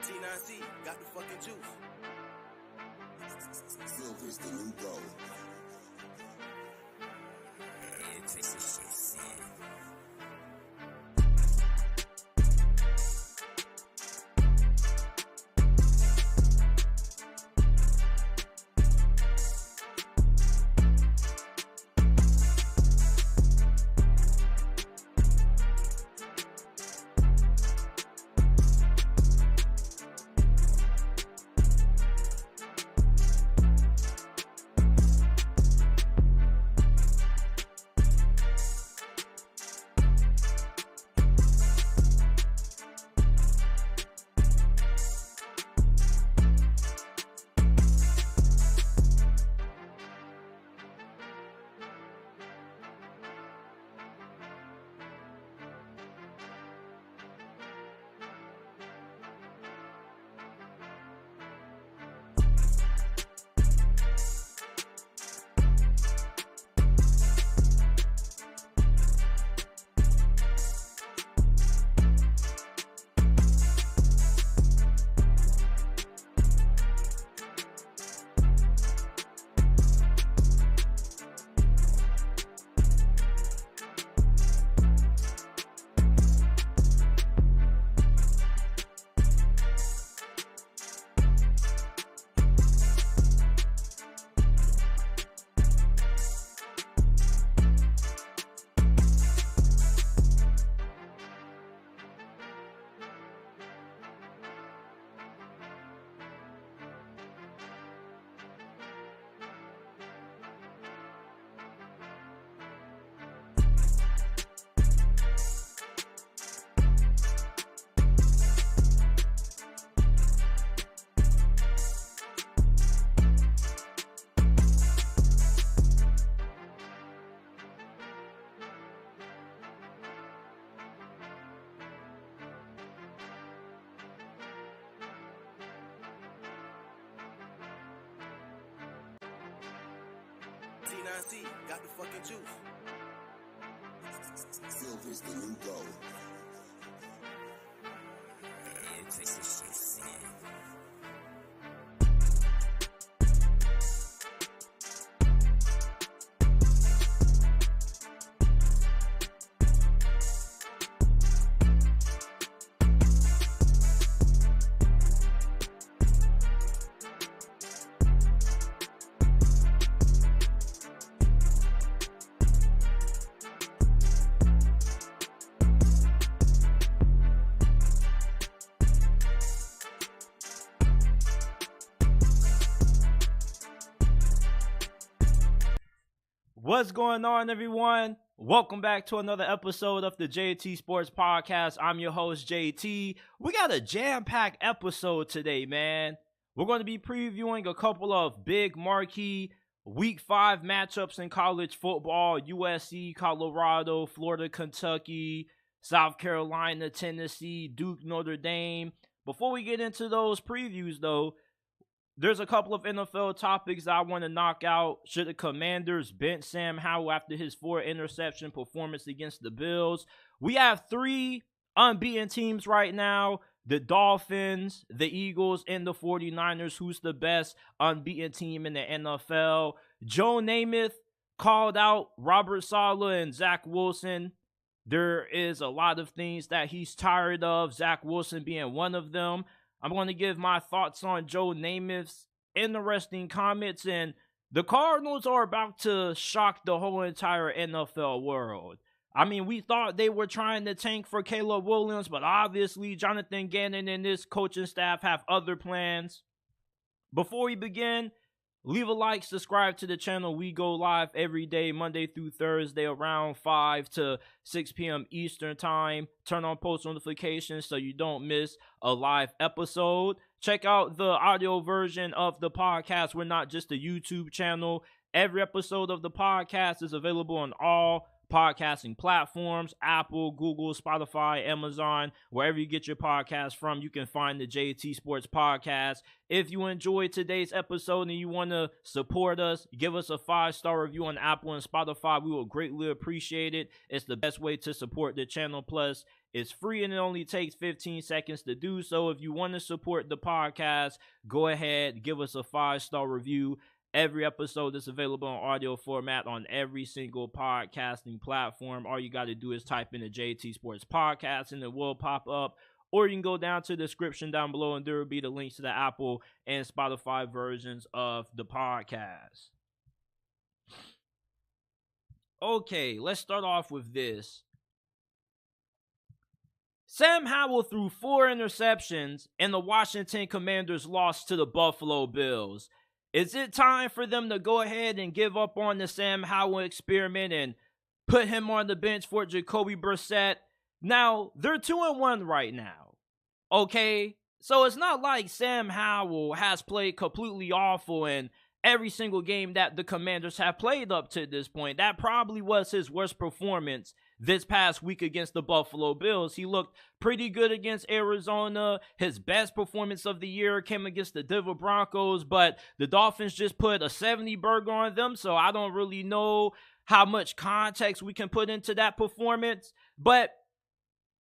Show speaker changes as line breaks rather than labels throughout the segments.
T9C got the fucking juice.
Silver's the new gold.
T9C got the fucking juice.
Silver's the new gold.
What's going on, everyone? Welcome back to another episode of the JT Sports Podcast. I'm your host, JT. We got a jam-packed episode today, man. We're going to be previewing a couple of big marquee Week 5 matchups in college football. USC-Colorado, Florida, Kentucky, South Carolina, Tennessee, Duke, Notre Dame. Before we get into those previews, though, there's a couple of NFL topics I want to knock out. Should the Commanders bench Sam Howell after his 4-interception performance against the Bills? We have 3 unbeaten teams right now. The Dolphins, the Eagles, and the 49ers. Who's the best unbeaten team in the NFL? Joe Namath called out Robert Saleh and Zach Wilson. There is a lot of things that he's tired of, Zach Wilson being one of them. I'm going to give my thoughts on Joe Namath's interesting comments, and the Cardinals are about to shock the whole entire NFL world. I mean, we thought they were trying to tank for Caleb Williams, but obviously Jonathan Gannon and his coaching staff have other plans. Before we begin, leave a like, subscribe to the channel. We go live every day, Monday through Thursday, around 5 to 6 p.m. Eastern Time. Turn on post notifications so you don't miss a live episode. Check out the audio version of the podcast. We're not just a YouTube channel. Every episode of the podcast is available on all podcasting platforms: Apple, Google, Spotify, Amazon. Wherever you get your podcast from, you can find the JT Sports Podcast. If you enjoyed today's episode and you want to support us, give us a 5-star review on Apple and Spotify. We will greatly appreciate it. It's the best way to support the channel. Plus, It's free and it only takes 15 seconds to do so. If you want to support the podcast, go ahead, give us a 5-star review. Every episode is available in audio format on every single podcasting platform. All you got to do is type in the JT Sports Podcast and it will pop up. Or you can go down to the description down below and there will be the links to the Apple and Spotify versions of the podcast. Okay, let's start off with this. Sam Howell threw 4 interceptions and the Washington Commanders lost to the Buffalo Bills. Is it time for them to go ahead and give up on the Sam Howell experiment and put him on the bench for Jacoby Brissett? Now, they're 2-1 right now, okay? So it's not like Sam Howell has played completely awful in every single game that the Commanders have played up to this point. That probably was his worst performance this past week against the Buffalo Bills. He looked pretty good against Arizona. His best performance of the year came against the Denver Broncos, but the Dolphins just put a 70 burger on them, so I don't really know how much context we can put into that performance. But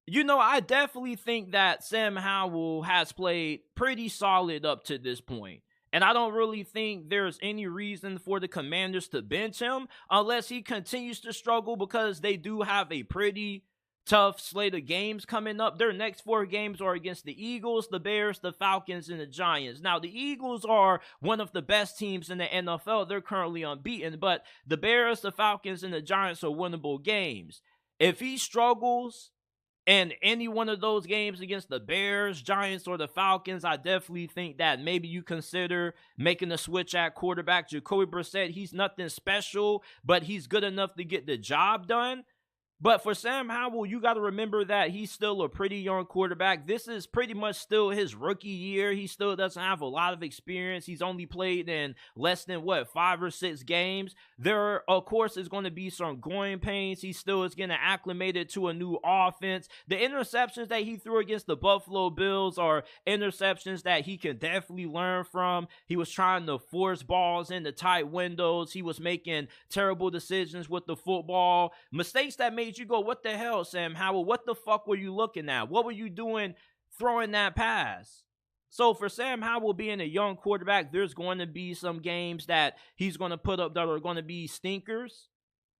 you know, I definitely think that Sam Howell has played pretty solid up to this point. And I don't really think there's any reason for the Commanders to bench him unless he continues to struggle, because they do have a pretty tough slate of games coming up. Their next 4 games are against the Eagles, the Bears, the Falcons, and the Giants. Now, the Eagles are one of the best teams in the NFL. They're currently unbeaten, but the Bears, the Falcons, and the Giants are winnable games. If he struggles in any one of those games against the Bears, Giants, or the Falcons, I definitely think that maybe you consider making a switch at quarterback. Jacoby Brissett, he's nothing special, but he's good enough to get the job done. But for Sam Howell, you got to remember that he's still a pretty young quarterback. This is pretty much still his rookie year. He still doesn't have a lot of experience. He's only played in less than, 5 or 6 games. There, of course, is going to be some growing pains. He still is getting acclimated to a new offense. The interceptions that he threw against the Buffalo Bills are interceptions that he can definitely learn from. He was trying to force balls into tight windows. He was making terrible decisions with the football. Mistakes that made you go, what the hell, Sam Howell? What the fuck were you looking at? What were you doing throwing that pass? So for Sam Howell being a young quarterback, there's going to be some games that he's going to put up that are going to be stinkers.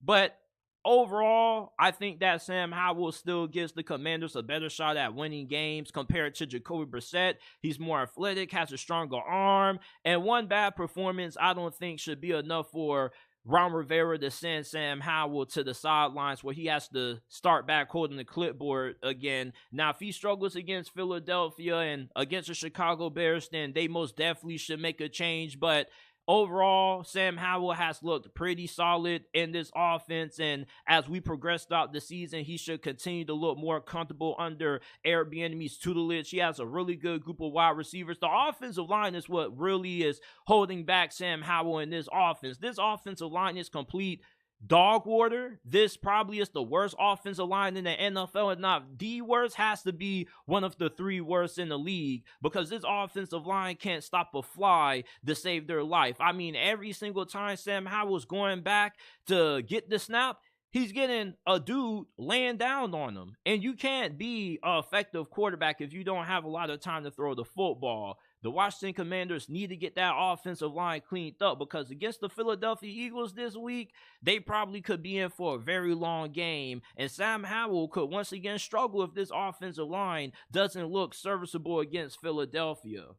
But overall, I think that Sam Howell still gives the Commanders a better shot at winning games compared to Jacoby Brissett. He's more athletic, has a stronger arm, and one bad performance I don't think should be enough for Ron Rivera to send Sam Howell to the sidelines where he has to start back holding the clipboard again. Now, if he struggles against Philadelphia and against the Chicago Bears, then they most definitely should make a change. But overall, Sam Howell has looked pretty solid in this offense, and as we progress throughout the season, he should continue to look more comfortable under Eric Bieniemy's tutelage. He has a really good group of wide receivers. The offensive line is what really is holding back Sam Howell in this offense. This offensive line is complete dog water. This probably is the worst offensive line in the NFL, and not the worst, has to be one of the 3 worst in the league, because this offensive line can't stop a fly to save their life. I mean, every single time Sam Howell's going back to get the snap, he's getting a dude laying down on him. And you can't be an effective quarterback if you don't have a lot of time to throw the football. The Washington Commanders need to get that offensive line cleaned up, because against the Philadelphia Eagles this week, they probably could be in for a very long game. And Sam Howell could once again struggle if this offensive line doesn't look serviceable against Philadelphia.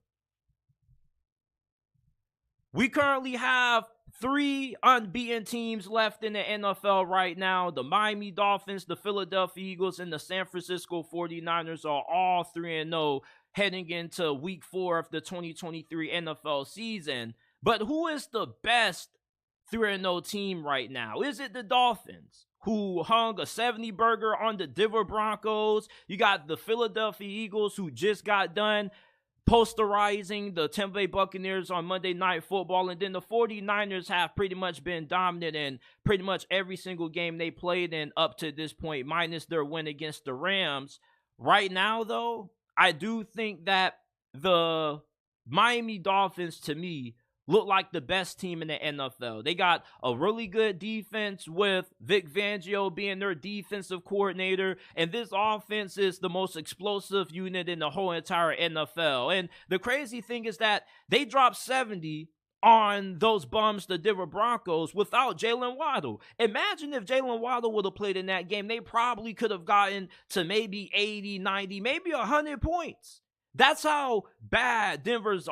We currently have 3 unbeaten teams left in the NFL right now. The Miami Dolphins, the Philadelphia Eagles, and the San Francisco 49ers are all 3-0 heading into week 4 of the 2023 NFL season. But who is the best 3-0 team right now? Is it the Dolphins, who hung a 70 burger on the Denver Broncos? You got the Philadelphia Eagles, who just got done posterizing the Tampa Bay Buccaneers on Monday Night Football. And then the 49ers have pretty much been dominant in pretty much every single game they played in up to this point, minus their win against the Rams. Right now, though, I do think that the Miami Dolphins, to me, look like the best team in the NFL. They got a really good defense with Vic Fangio being their defensive coordinator, and this offense is the most explosive unit in the whole entire NFL. And the crazy thing is that they dropped 70 on those bums, the Denver Broncos, without Jalen Waddle. Imagine if Jalen Waddle would have played in that game. They probably could have gotten to maybe 80, 90, maybe 100 points. That's how bad Denver's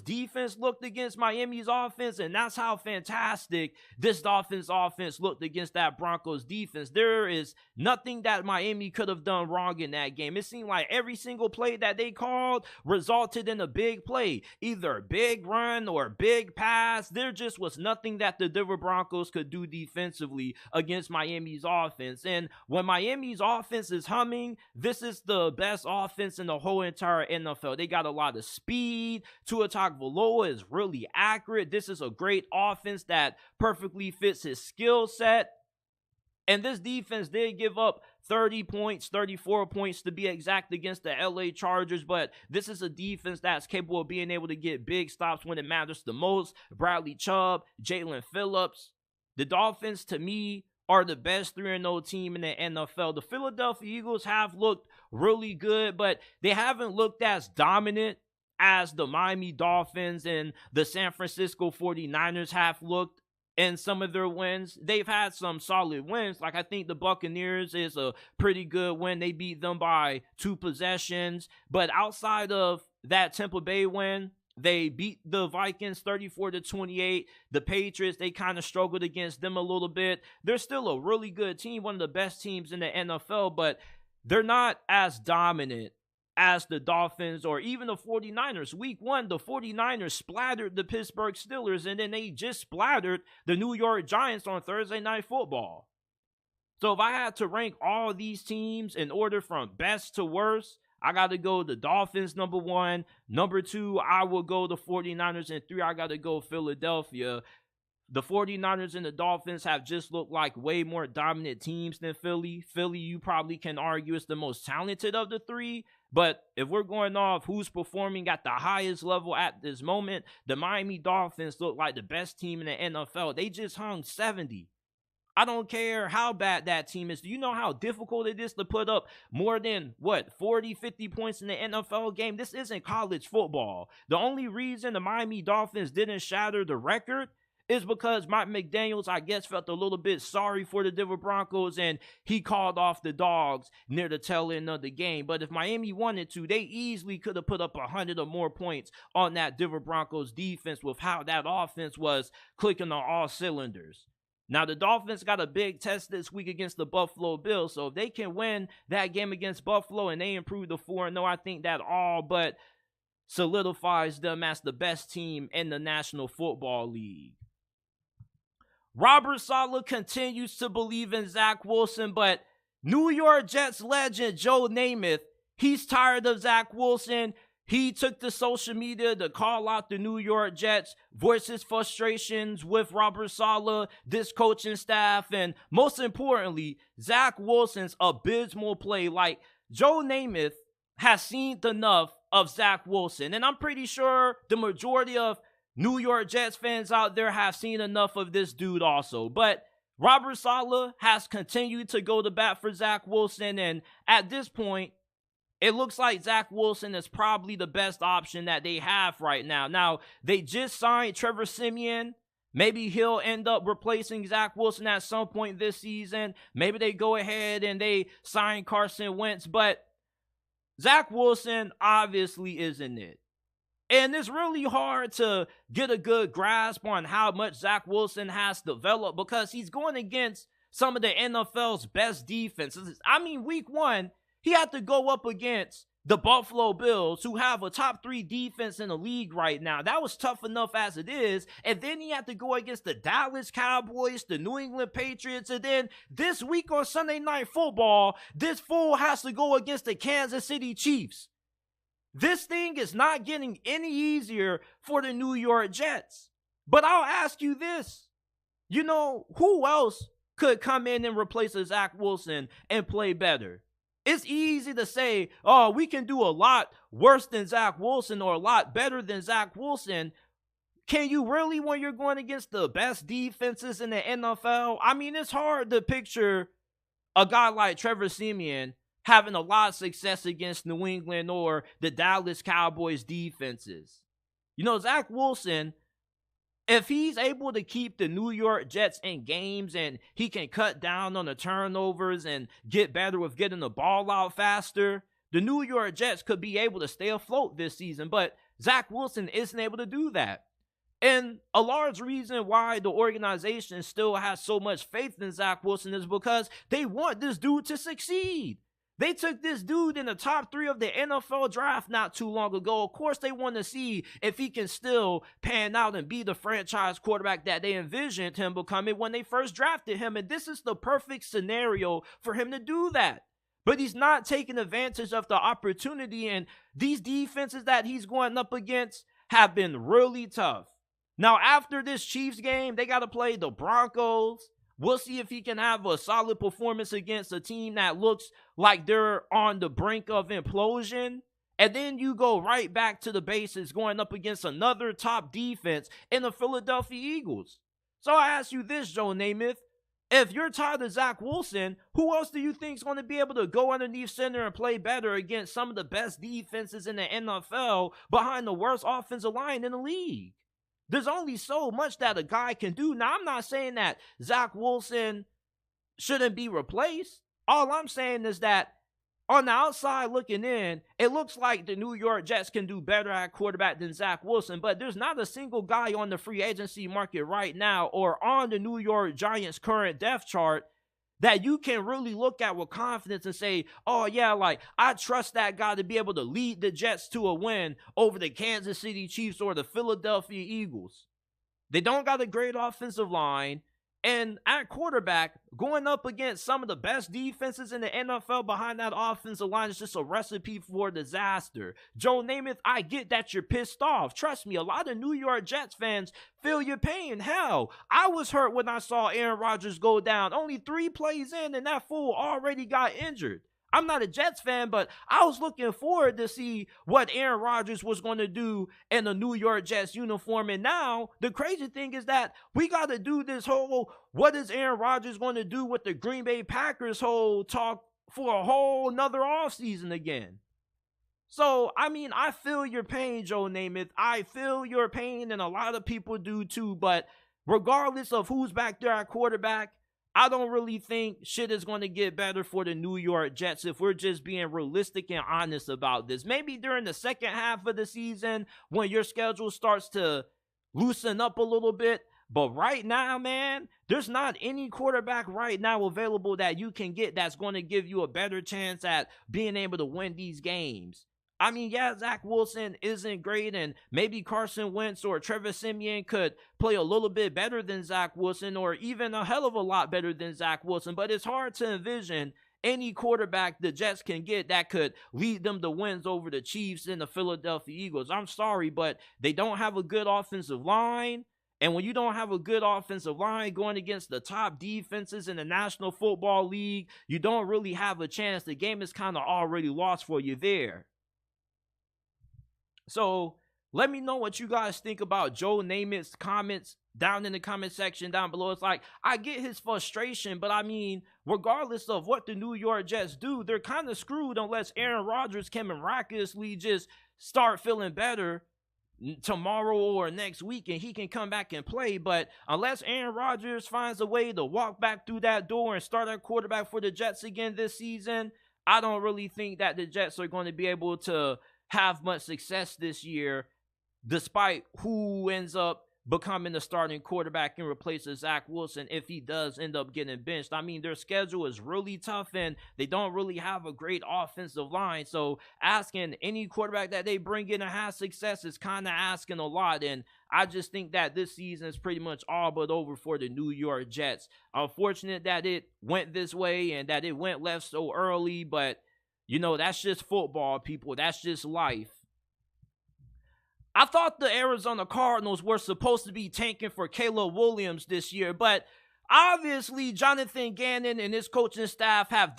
defense looked against Miami's offense, and that's how fantastic this Dolphins offense looked against that Broncos defense. There is nothing that Miami could have done wrong in that game. It seemed like every single play that they called resulted in a big play, either a big run or a big pass. There just was nothing that the Denver Broncos could do defensively against Miami's offense. And when Miami's offense is humming, this is the best offense in the whole entire NFL. They got a lot of speed. Tua Tagovailoa is really accurate. This is a great offense that perfectly fits his skill set. And this defense did give up 30 points, 34 points to be exact against the LA Chargers, but this is a defense that's capable of being able to get big stops when it matters the most. Bradley Chubb, Jalen Phillips. The Dolphins, to me, are the best 3-0 team in the NFL. The Philadelphia Eagles have looked really good, but they haven't looked as dominant as the Miami Dolphins and the San Francisco 49ers have looked in some of their wins. They've had some solid wins. Like, I think the Buccaneers is a pretty good win. They beat them by 2 possessions. But outside of that Tampa Bay win, they beat the Vikings 34-28. The Patriots, they kind of struggled against them a little bit. They're still a really good team, one of the best teams in the NFL, but they're not as dominant as the Dolphins or even the 49ers. Week 1, the 49ers splattered the Pittsburgh Steelers, and then they just splattered the New York Giants on Thursday Night Football. So if I had to rank all these teams in order from best to worst, I got to go the Dolphins, number 1. Number 2, I will go the 49ers. And 3, I got to go Philadelphia. The 49ers and the Dolphins have just looked like way more dominant teams than Philly. Philly, you probably can argue, is the most talented of the 3. But if we're going off who's performing at the highest level at this moment, the Miami Dolphins look like the best team in the NFL. They just hung 70. I don't care how bad that team is. Do you know how difficult it is to put up more than, 40, 50 points in the NFL game? This isn't college football. The only reason the Miami Dolphins didn't shatter the record is because Mike McDaniels, I guess, felt a little bit sorry for the Denver Broncos, and he called off the dogs near the tail end of the game. But if Miami wanted to, they easily could have put up 100 or more points on that Denver Broncos defense with how that offense was clicking on all cylinders. Now, the Dolphins got a big test this week against the Buffalo Bills, so if they can win that game against Buffalo and they improve to 4-0, I think that all but solidifies them as the best team in the National Football League. Robert Saleh continues to believe in Zach Wilson, but New York Jets legend Joe Namath, he's tired of Zach Wilson. He took to social media to call out the New York Jets, voice his frustrations with Robert Saleh, this coaching staff, and most importantly, Zach Wilson's abysmal play. Like, Joe Namath has seen enough of Zach Wilson, and I'm pretty sure the majority of New York Jets fans out there have seen enough of this dude also. But Robert Saleh has continued to go to bat for Zach Wilson, and at this point, it looks like Zach Wilson is probably the best option that they have right now. Now, they just signed Trevor Siemian. Maybe he'll end up replacing Zach Wilson at some point this season. Maybe they go ahead and they sign Carson Wentz. But Zach Wilson obviously isn't it. And it's really hard to get a good grasp on how much Zach Wilson has developed because he's going against some of the NFL's best defenses. I mean, week 1, he had to go up against the Buffalo Bills, who have a top 3 defense in the league right now. That was tough enough as it is. And then he had to go against the Dallas Cowboys, the New England Patriots. And then this week on Sunday Night Football, this fool has to go against the Kansas City Chiefs. This thing is not getting any easier for the New York Jets. But I'll ask you this. You know, who else could come in and replace a Zach Wilson and play better? It's easy to say, oh, we can do a lot worse than Zach Wilson or a lot better than Zach Wilson. can you really when you're going against the best defenses in the NFL? I mean, it's hard to picture a guy like Trevor Siemian having a lot of success against New England or the Dallas Cowboys defenses. You know, Zach Wilson, if he's able to keep the New York Jets in games and he can cut down on the turnovers and get better with getting the ball out faster, the New York Jets could be able to stay afloat this season. But Zach Wilson isn't able to do that. And a large reason why the organization still has so much faith in Zach Wilson is because they want this dude to succeed. They took this dude in the top 3 of the NFL draft not too long ago. Of course, they want to see if he can still pan out and be the franchise quarterback that they envisioned him becoming when they first drafted him. And this is the perfect scenario for him to do that. But he's not taking advantage of the opportunity, and these defenses that he's going up against have been really tough. Now, after this Chiefs game, they got to play the Broncos. We'll see if he can have a solid performance against a team that looks like they're on the brink of implosion. And then you go right back to the basics going up against another top defense in the Philadelphia Eagles. So I ask you this, Joe Namath. If you're tired of Zach Wilson, who else do you think is going to be able to go underneath center and play better against some of the best defenses in the NFL behind the worst offensive line in the league? There's only so much that a guy can do. Now, I'm not saying that Zach Wilson shouldn't be replaced. All I'm saying is that on the outside looking in, it looks like the New York Jets can do better at quarterback than Zach Wilson, but there's not a single guy on the free agency market right now or on the New York Giants' current depth chart that you can really look at with confidence and say, oh yeah, like I trust that guy to be able to lead the Jets to a win over the Kansas City Chiefs or the Philadelphia Eagles. They don't got a great offensive line. And at quarterback, going up against some of the best defenses in the NFL behind that offensive line is just a recipe for disaster. Joe Namath, I get that you're pissed off. Trust me, a lot of New York Jets fans feel your pain. Hell, I was hurt when I saw Aaron Rodgers go down. Only 3 plays in and that fool already got injured. I'm not a Jets fan, but I was looking forward to see what Aaron Rodgers was going to do in a New York Jets uniform. And now, the crazy thing is that we got to do this whole, what is Aaron Rodgers going to do with the Green Bay Packers whole talk for a whole nother offseason again. So, I mean, I feel your pain, Joe Namath. I feel your pain, and a lot of people do too. But regardless of who's back there at quarterback, I don't really think shit is going to get better for the New York Jets if we're just being realistic and honest about this. Maybe during the second half of the season when your schedule starts to loosen up a little bit. But right now, man, there's not any quarterback right now available that you can get that's going to give you a better chance at being able to win these games. I mean, yeah, Zach Wilson isn't great, and maybe Carson Wentz or Trevor Siemian could play a little bit better than Zach Wilson or even a hell of a lot better than Zach Wilson, but it's hard to envision any quarterback the Jets can get that could lead them to wins over the Chiefs and the Philadelphia Eagles. I'm sorry, but they don't have a good offensive line, and when you don't have a good offensive line going against the top defenses in the National Football League, you don't really have a chance. The game is kind of already lost for you there. So let me know what you guys think about Joe Namath's comments down in the comment section down below. It's like, I get his frustration, but I mean, regardless of what the New York Jets do, they're kind of screwed unless Aaron Rodgers can miraculously just start feeling better tomorrow or next week and he can come back and play. But unless Aaron Rodgers finds a way to walk back through that door and start at quarterback for the Jets again this season, I don't really think that the Jets are going to be able to have much success this year, despite who ends up becoming the starting quarterback and replaces Zach Wilson if he does end up getting benched. I mean, their schedule is really tough and they don't really have a great offensive line. So asking any quarterback that they bring in to have success is kind of asking a lot. And I just think that this season is pretty much all but over for the New York Jets. Unfortunate that it went this way and that it went left so early, but you know, that's just football, people. That's just life. I thought the Arizona Cardinals were supposed to be tanking for Caleb Williams this year, but obviously Jonathan Gannon and his coaching staff have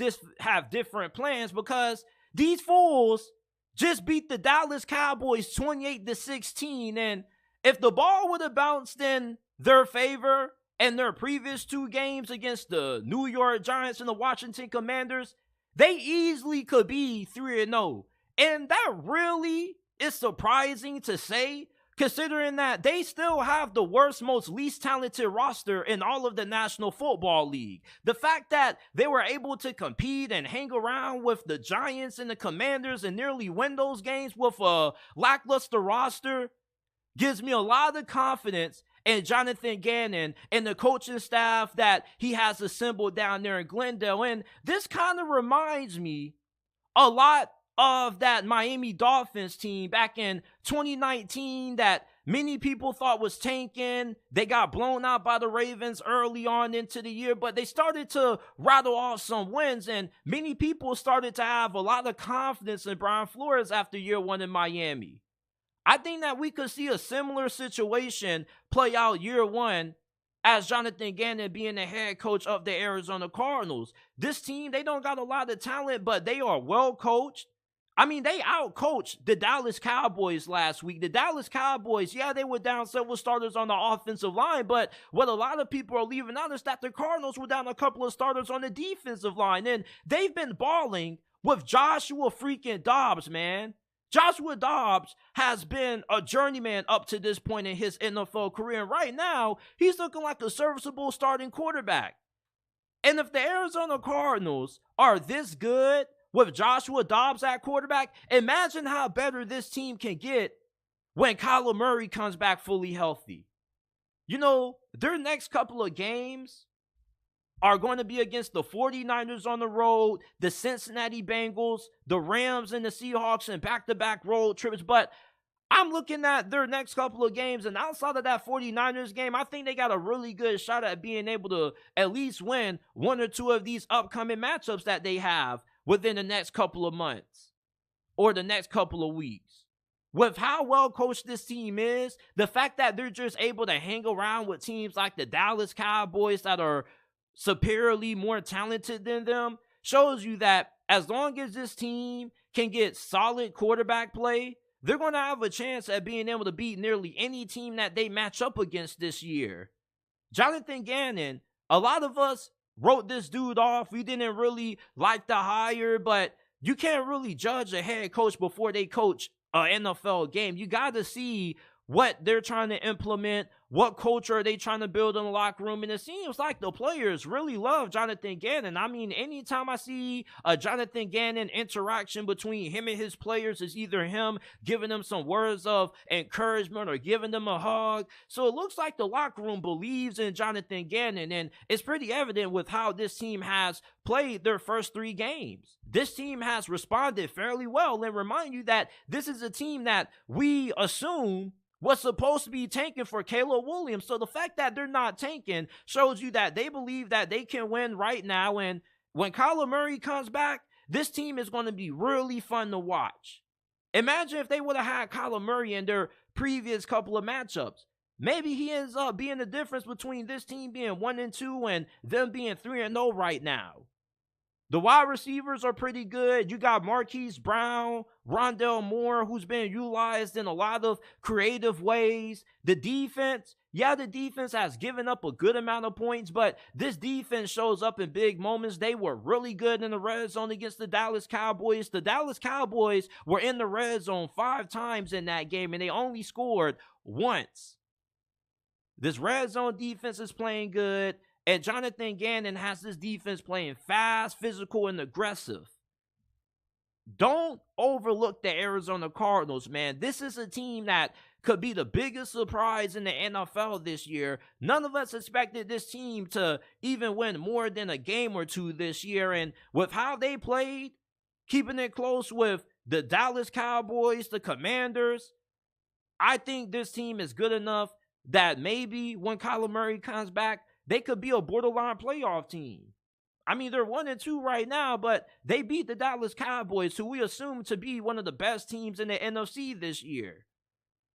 different plans because these fools just beat the Dallas Cowboys 28-16, and if the ball would have bounced in their favor in their previous 2 games against the New York Giants and the Washington Commanders, they easily could be 3-0. And that really is surprising to say, considering that they still have the worst, most least talented roster in all of the National Football League. The fact that they were able to compete and hang around with the Giants and the Commanders and nearly win those games with a lackluster roster gives me a lot of confidence in Jonathan Gannon and the coaching staff that he has assembled down there in Glendale. And this kind of reminds me a lot of that Miami Dolphins team back in 2019 that many people thought was tanking. They got blown out by the Ravens early on into the year, but they started to rattle off some wins, and many people started to have a lot of confidence in Brian Flores after year 1 in Miami. I think that we could see a similar situation play out year 1 as Jonathan Gannon being the head coach of the Arizona Cardinals. This team, they don't got a lot of talent, but they are well coached. I mean, they out-coached the Dallas Cowboys last week. The Dallas Cowboys, yeah, they were down several starters on the offensive line, but what a lot of people are leaving out is that the Cardinals were down a couple of starters on the defensive line, and they've been balling with Joshua freaking Dobbs, man. Joshua Dobbs has been a journeyman up to this point in his NFL career, and right now, he's looking like a serviceable starting quarterback. And if the Arizona Cardinals are this good with Joshua Dobbs at quarterback, imagine how better this team can get when Kyler Murray comes back fully healthy. You know, their next couple of games are going to be against the 49ers on the road, the Cincinnati Bengals, the Rams and the Seahawks in back-to-back road trips. But I'm looking at their next couple of games, and outside of that 49ers game, I think they got a really good shot at being able to at least win 1 or 2 of these upcoming matchups that they have within the next couple of months or the next couple of weeks. With how well coached this team is, the fact that they're just able to hang around with teams like the Dallas Cowboys that are superiorly more talented than them shows you that as long as this team can get solid quarterback play, they're going to have a chance at being able to beat nearly any team that they match up against this year. Jonathan Gannon, a lot of us wrote this dude off. We didn't really like the hire, but you can't really judge a head coach before they coach an NFL game. You got to see what they're trying to implement, what culture are they trying to build in the locker room, and it seems like the players really love Jonathan Gannon. I mean, anytime I see a Jonathan Gannon interaction between him and his players, is either him giving them some words of encouragement or giving them a hug. So it looks like the locker room believes in Jonathan Gannon, and it's pretty evident with how this team has played their first 3 games. This team has responded fairly well, and remind you that this is a team that we assume was supposed to be tanking for Caleb Williams. So the fact that they're not tanking shows you that they believe that they can win right now. And when Kyler Murray comes back, this team is going to be really fun to watch. Imagine if they would have had Kyler Murray in their previous couple of matchups. Maybe he ends up being the difference between this team being 1-2 and them being 3-0 right now. The wide receivers are pretty good. You got Marquise Brown, Rondell Moore, who's been utilized in a lot of creative ways. The defense, the defense has given up a good amount of points, but this defense shows up in big moments. They were really good in the red zone against the Dallas Cowboys. The Dallas Cowboys were in the red zone 5 times in that game, and they only scored once. This red zone defense is playing good. And Jonathan Gannon has this defense playing fast, physical, and aggressive. Don't overlook the Arizona Cardinals, man. This is a team that could be the biggest surprise in the NFL this year. None of us expected this team to even win more than a game or 2 this year. And with how they played, keeping it close with the Dallas Cowboys, the Commanders, I think this team is good enough that maybe when Kyler Murray comes back, they could be a borderline playoff team. I mean, they're 1-2 right now, but they beat the Dallas Cowboys, who we assume to be one of the best teams in the NFC this year.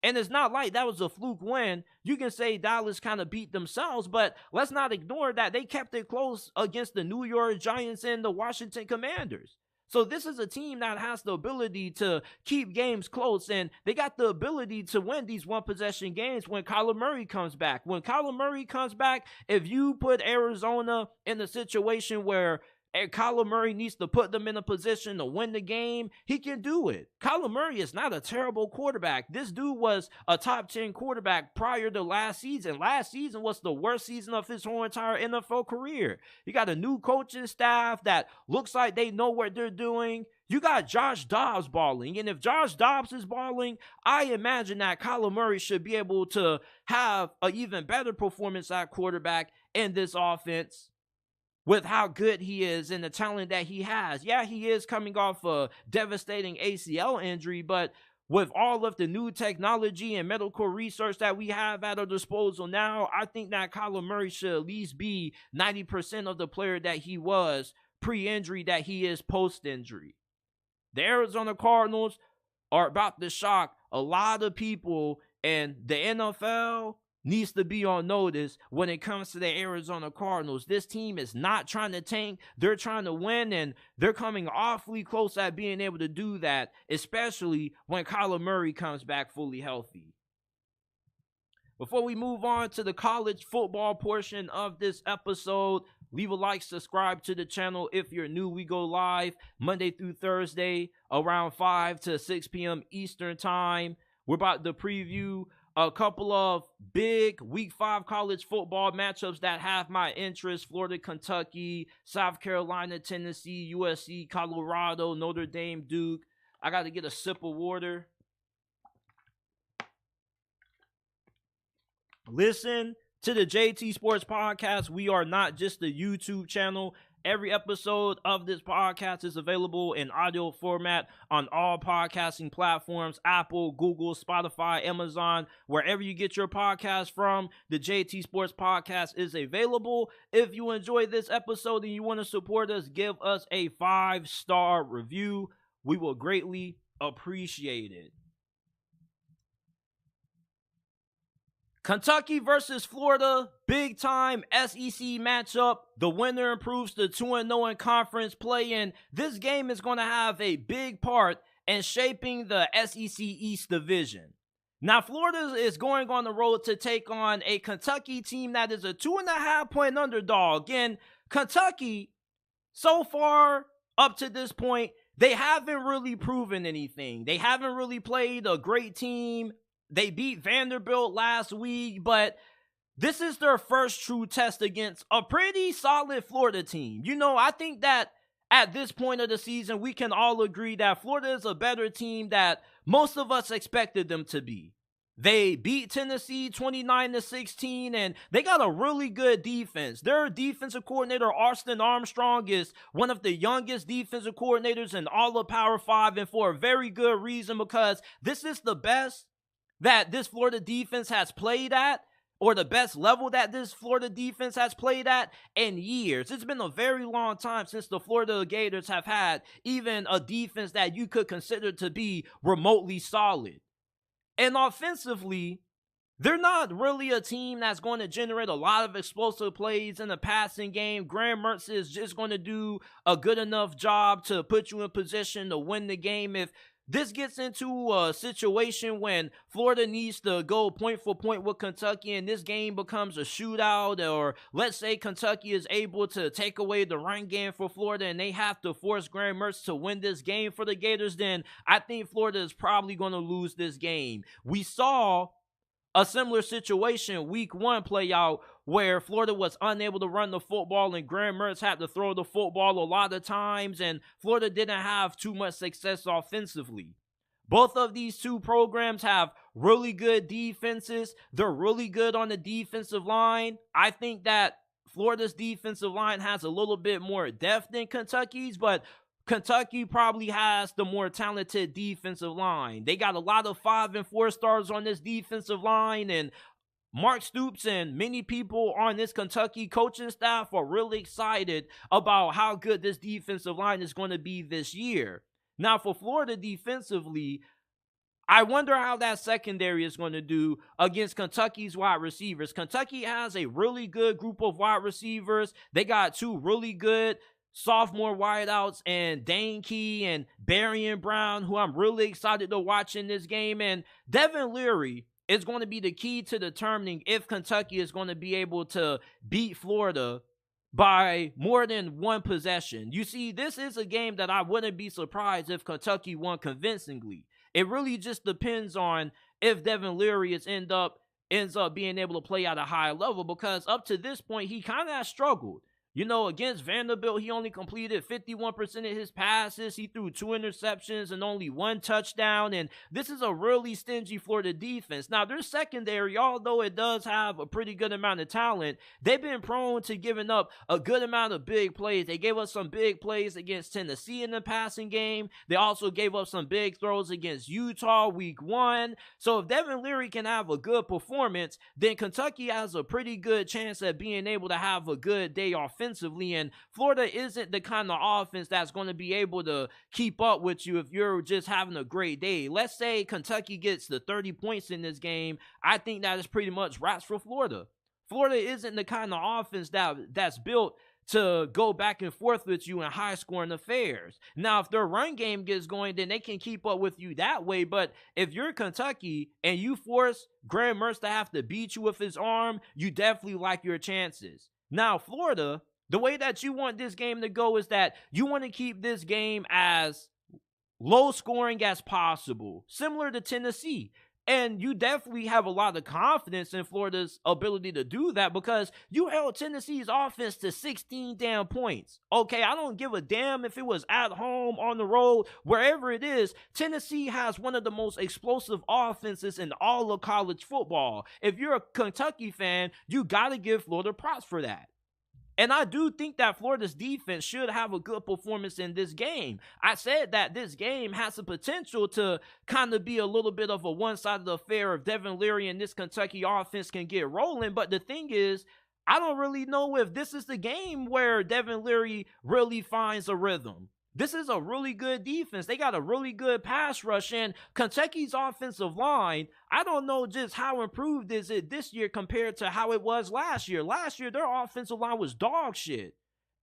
And it's not like that was a fluke win. You can say Dallas kind of beat themselves, but let's not ignore that they kept it close against the New York Giants and the Washington Commanders. So this is a team that has the ability to keep games close, and they got the ability to win these one-possession games when Kyler Murray comes back. When Kyler Murray comes back, if you put Arizona in a situation where Kyler Murray needs to put them in a position to win the game, he can do it. Kyler Murray is not a terrible quarterback. This dude was a top 10 quarterback prior to last season. Last season was the worst season of his whole entire NFL career. You got a new coaching staff that looks like they know what they're doing. You got Josh Dobbs balling, and if Josh Dobbs is balling, I imagine that Kyler Murray should be able to have an even better performance at quarterback in this offense with how good he is and the talent that he has. Yeah, he is coming off a devastating ACL injury, but with all of the new technology and medical research that we have at our disposal now, I think that Kyler Murray should at least be 90% of the player that he was pre-injury that he is post-injury. The Arizona Cardinals are about to shock a lot of people, and the NFL needs to be on notice when it comes to the Arizona Cardinals. This team is not trying to tank. They're trying to win, and they're coming awfully close at being able to do that, especially when Kyler Murray comes back fully healthy. Before we move on to the college football portion of this episode, leave a like, subscribe to the channel if you're new. We go live Monday through Thursday around 5 to 6 p.m. Eastern time. We're about to preview a couple of big Week 5 college football matchups that have my interest. Florida, Kentucky, South Carolina, Tennessee, USC, Colorado, Notre Dame, Duke. I got to get a sip of water. Listen to the JT Sports Podcast. We are not just a YouTube channel. Every episode of this podcast is available in audio format on all podcasting platforms: Apple, Google, Spotify, Amazon, wherever you get your podcast from. The JT Sports Podcast is available. If you enjoyed this episode and you want to support us, give us a 5-star review. We will greatly appreciate it. Kentucky versus Florida, big time SEC matchup. The winner improves to 2-0 in conference play, and this game is going to have a big part in shaping the SEC East division. Now, Florida is going on the road to take on a Kentucky team that is a 2.5-point underdog. And Kentucky, so far up to this point, they haven't really proven anything. They haven't really played a great team. They beat Vanderbilt last week, but this is their first true test against a pretty solid Florida team. You know, I think that at this point of the season, we can all agree that Florida is a better team that most of us expected them to be. They beat Tennessee 29-16, and they got a really good defense. Their defensive coordinator, Austin Armstrong, is one of the youngest defensive coordinators in all of Power 5, and for a very good reason, because this is the best that this Florida defense has played at, or the best level that this Florida defense has played at in years. It's been a very long time since the Florida Gators have had even a defense that you could consider to be remotely solid. And offensively, they're not really a team that's going to generate a lot of explosive plays in the passing game. Graham Mertz is just going to do a good enough job to put you in position to win the game. If this gets into a situation when Florida needs to go point for point with Kentucky and this game becomes a shootout, or let's say Kentucky is able to take away the run game for Florida and they have to force Graham Mertz to win this game for the Gators, then I think Florida is probably going to lose this game. We saw a similar situation week 1 play out where Florida was unable to run the football and Graham Mertz had to throw the football a lot of times, and Florida didn't have too much success offensively. Both of these two programs have really good defenses. They're really good on the defensive line. I think that Florida's defensive line has a little bit more depth than Kentucky's, but Kentucky probably has the more talented defensive line. They got a lot of 5 and 4 stars on this defensive line, and Mark Stoops and many people on this Kentucky coaching staff are really excited about how good this defensive line is going to be this year. Now, for Florida defensively, I wonder how that secondary is going to do against Kentucky's wide receivers. Kentucky has a really good group of wide receivers. They got 2 really good sophomore wideouts and Dane Key and Barry Brown, who I'm really excited to watch in this game. And Devin Leary is going to be the key to determining if Kentucky is going to be able to beat Florida by more than one possession. You see, this is a game that I wouldn't be surprised if Kentucky won convincingly. It really just depends on if Devin Leary ends up being able to play at a high level, because up to this point, he kind of has struggled. You know, against Vanderbilt, he only completed 51% of his passes. He threw 2 interceptions and only 1 touchdown. And this is a really stingy Florida defense. Now, their secondary, although it does have a pretty good amount of talent, they've been prone to giving up a good amount of big plays. They gave us some big plays against Tennessee in the passing game. They also gave up some big throws against Utah week 1. So if Devin Leary can have a good performance, then Kentucky has a pretty good chance at being able to have a good day offensively. And Florida isn't the kind of offense that's going to be able to keep up with you if you're just having a great day. Let's say Kentucky gets the 30 points in this game. I think that is pretty much wraps for Florida. Florida isn't the kind of offense that's built to go back and forth with you in high-scoring affairs. Now, if their run game gets going, then they can keep up with you that way. But if you're Kentucky and you force Graham Mertz to have to beat you with his arm, you definitely like your chances. Now, Florida, the way that you want this game to go is that you want to keep this game as low scoring as possible, similar to Tennessee. And you definitely have a lot of confidence in Florida's ability to do that because you held Tennessee's offense to 16 damn points. Okay, I don't give a damn if it was at home, on the road, wherever it is. Tennessee has one of the most explosive offenses in all of college football. If you're a Kentucky fan, you got to give Florida props for that. And I do think that Florida's defense should have a good performance in this game. I said that this game has the potential to kind of be a little bit of a one-sided affair if Devin Leary and this Kentucky offense can get rolling. But the thing is, I don't really know if this is the game where Devin Leary really finds a rhythm. This is a really good defense. They got a really good pass rush, and Kentucky's offensive line, I don't know just how improved is it this year compared to how it was last year. Last year, their offensive line was dog shit.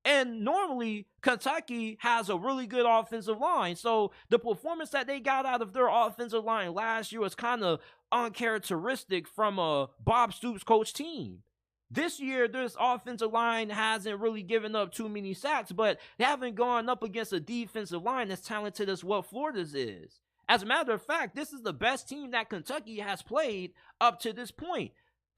And normally, Kentucky has a really good offensive line. So the performance that they got out of their offensive line last year was kind of uncharacteristic from a Bob Stoops coach team. This year, this offensive line hasn't really given up too many sacks, but they haven't gone up against a defensive line as talented as what Florida's is. As a matter of fact, this is the best team that Kentucky has played up to this point.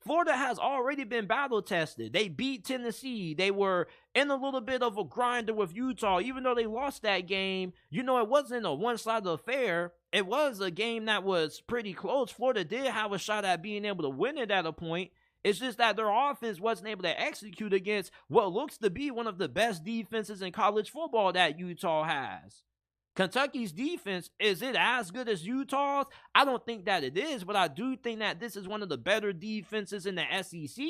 Florida has already been battle-tested. They beat Tennessee. They were in a little bit of a grinder with Utah. Even though they lost that game, you know, it wasn't a one-sided affair. It was a game that was pretty close. Florida did have a shot at being able to win it at a point. It's just that their offense wasn't able to execute against what looks to be one of the best defenses in college football that Utah has. Kentucky's defense, is it as good as Utah's? I don't think that it is, but I do think that this is one of the better defenses in the SEC.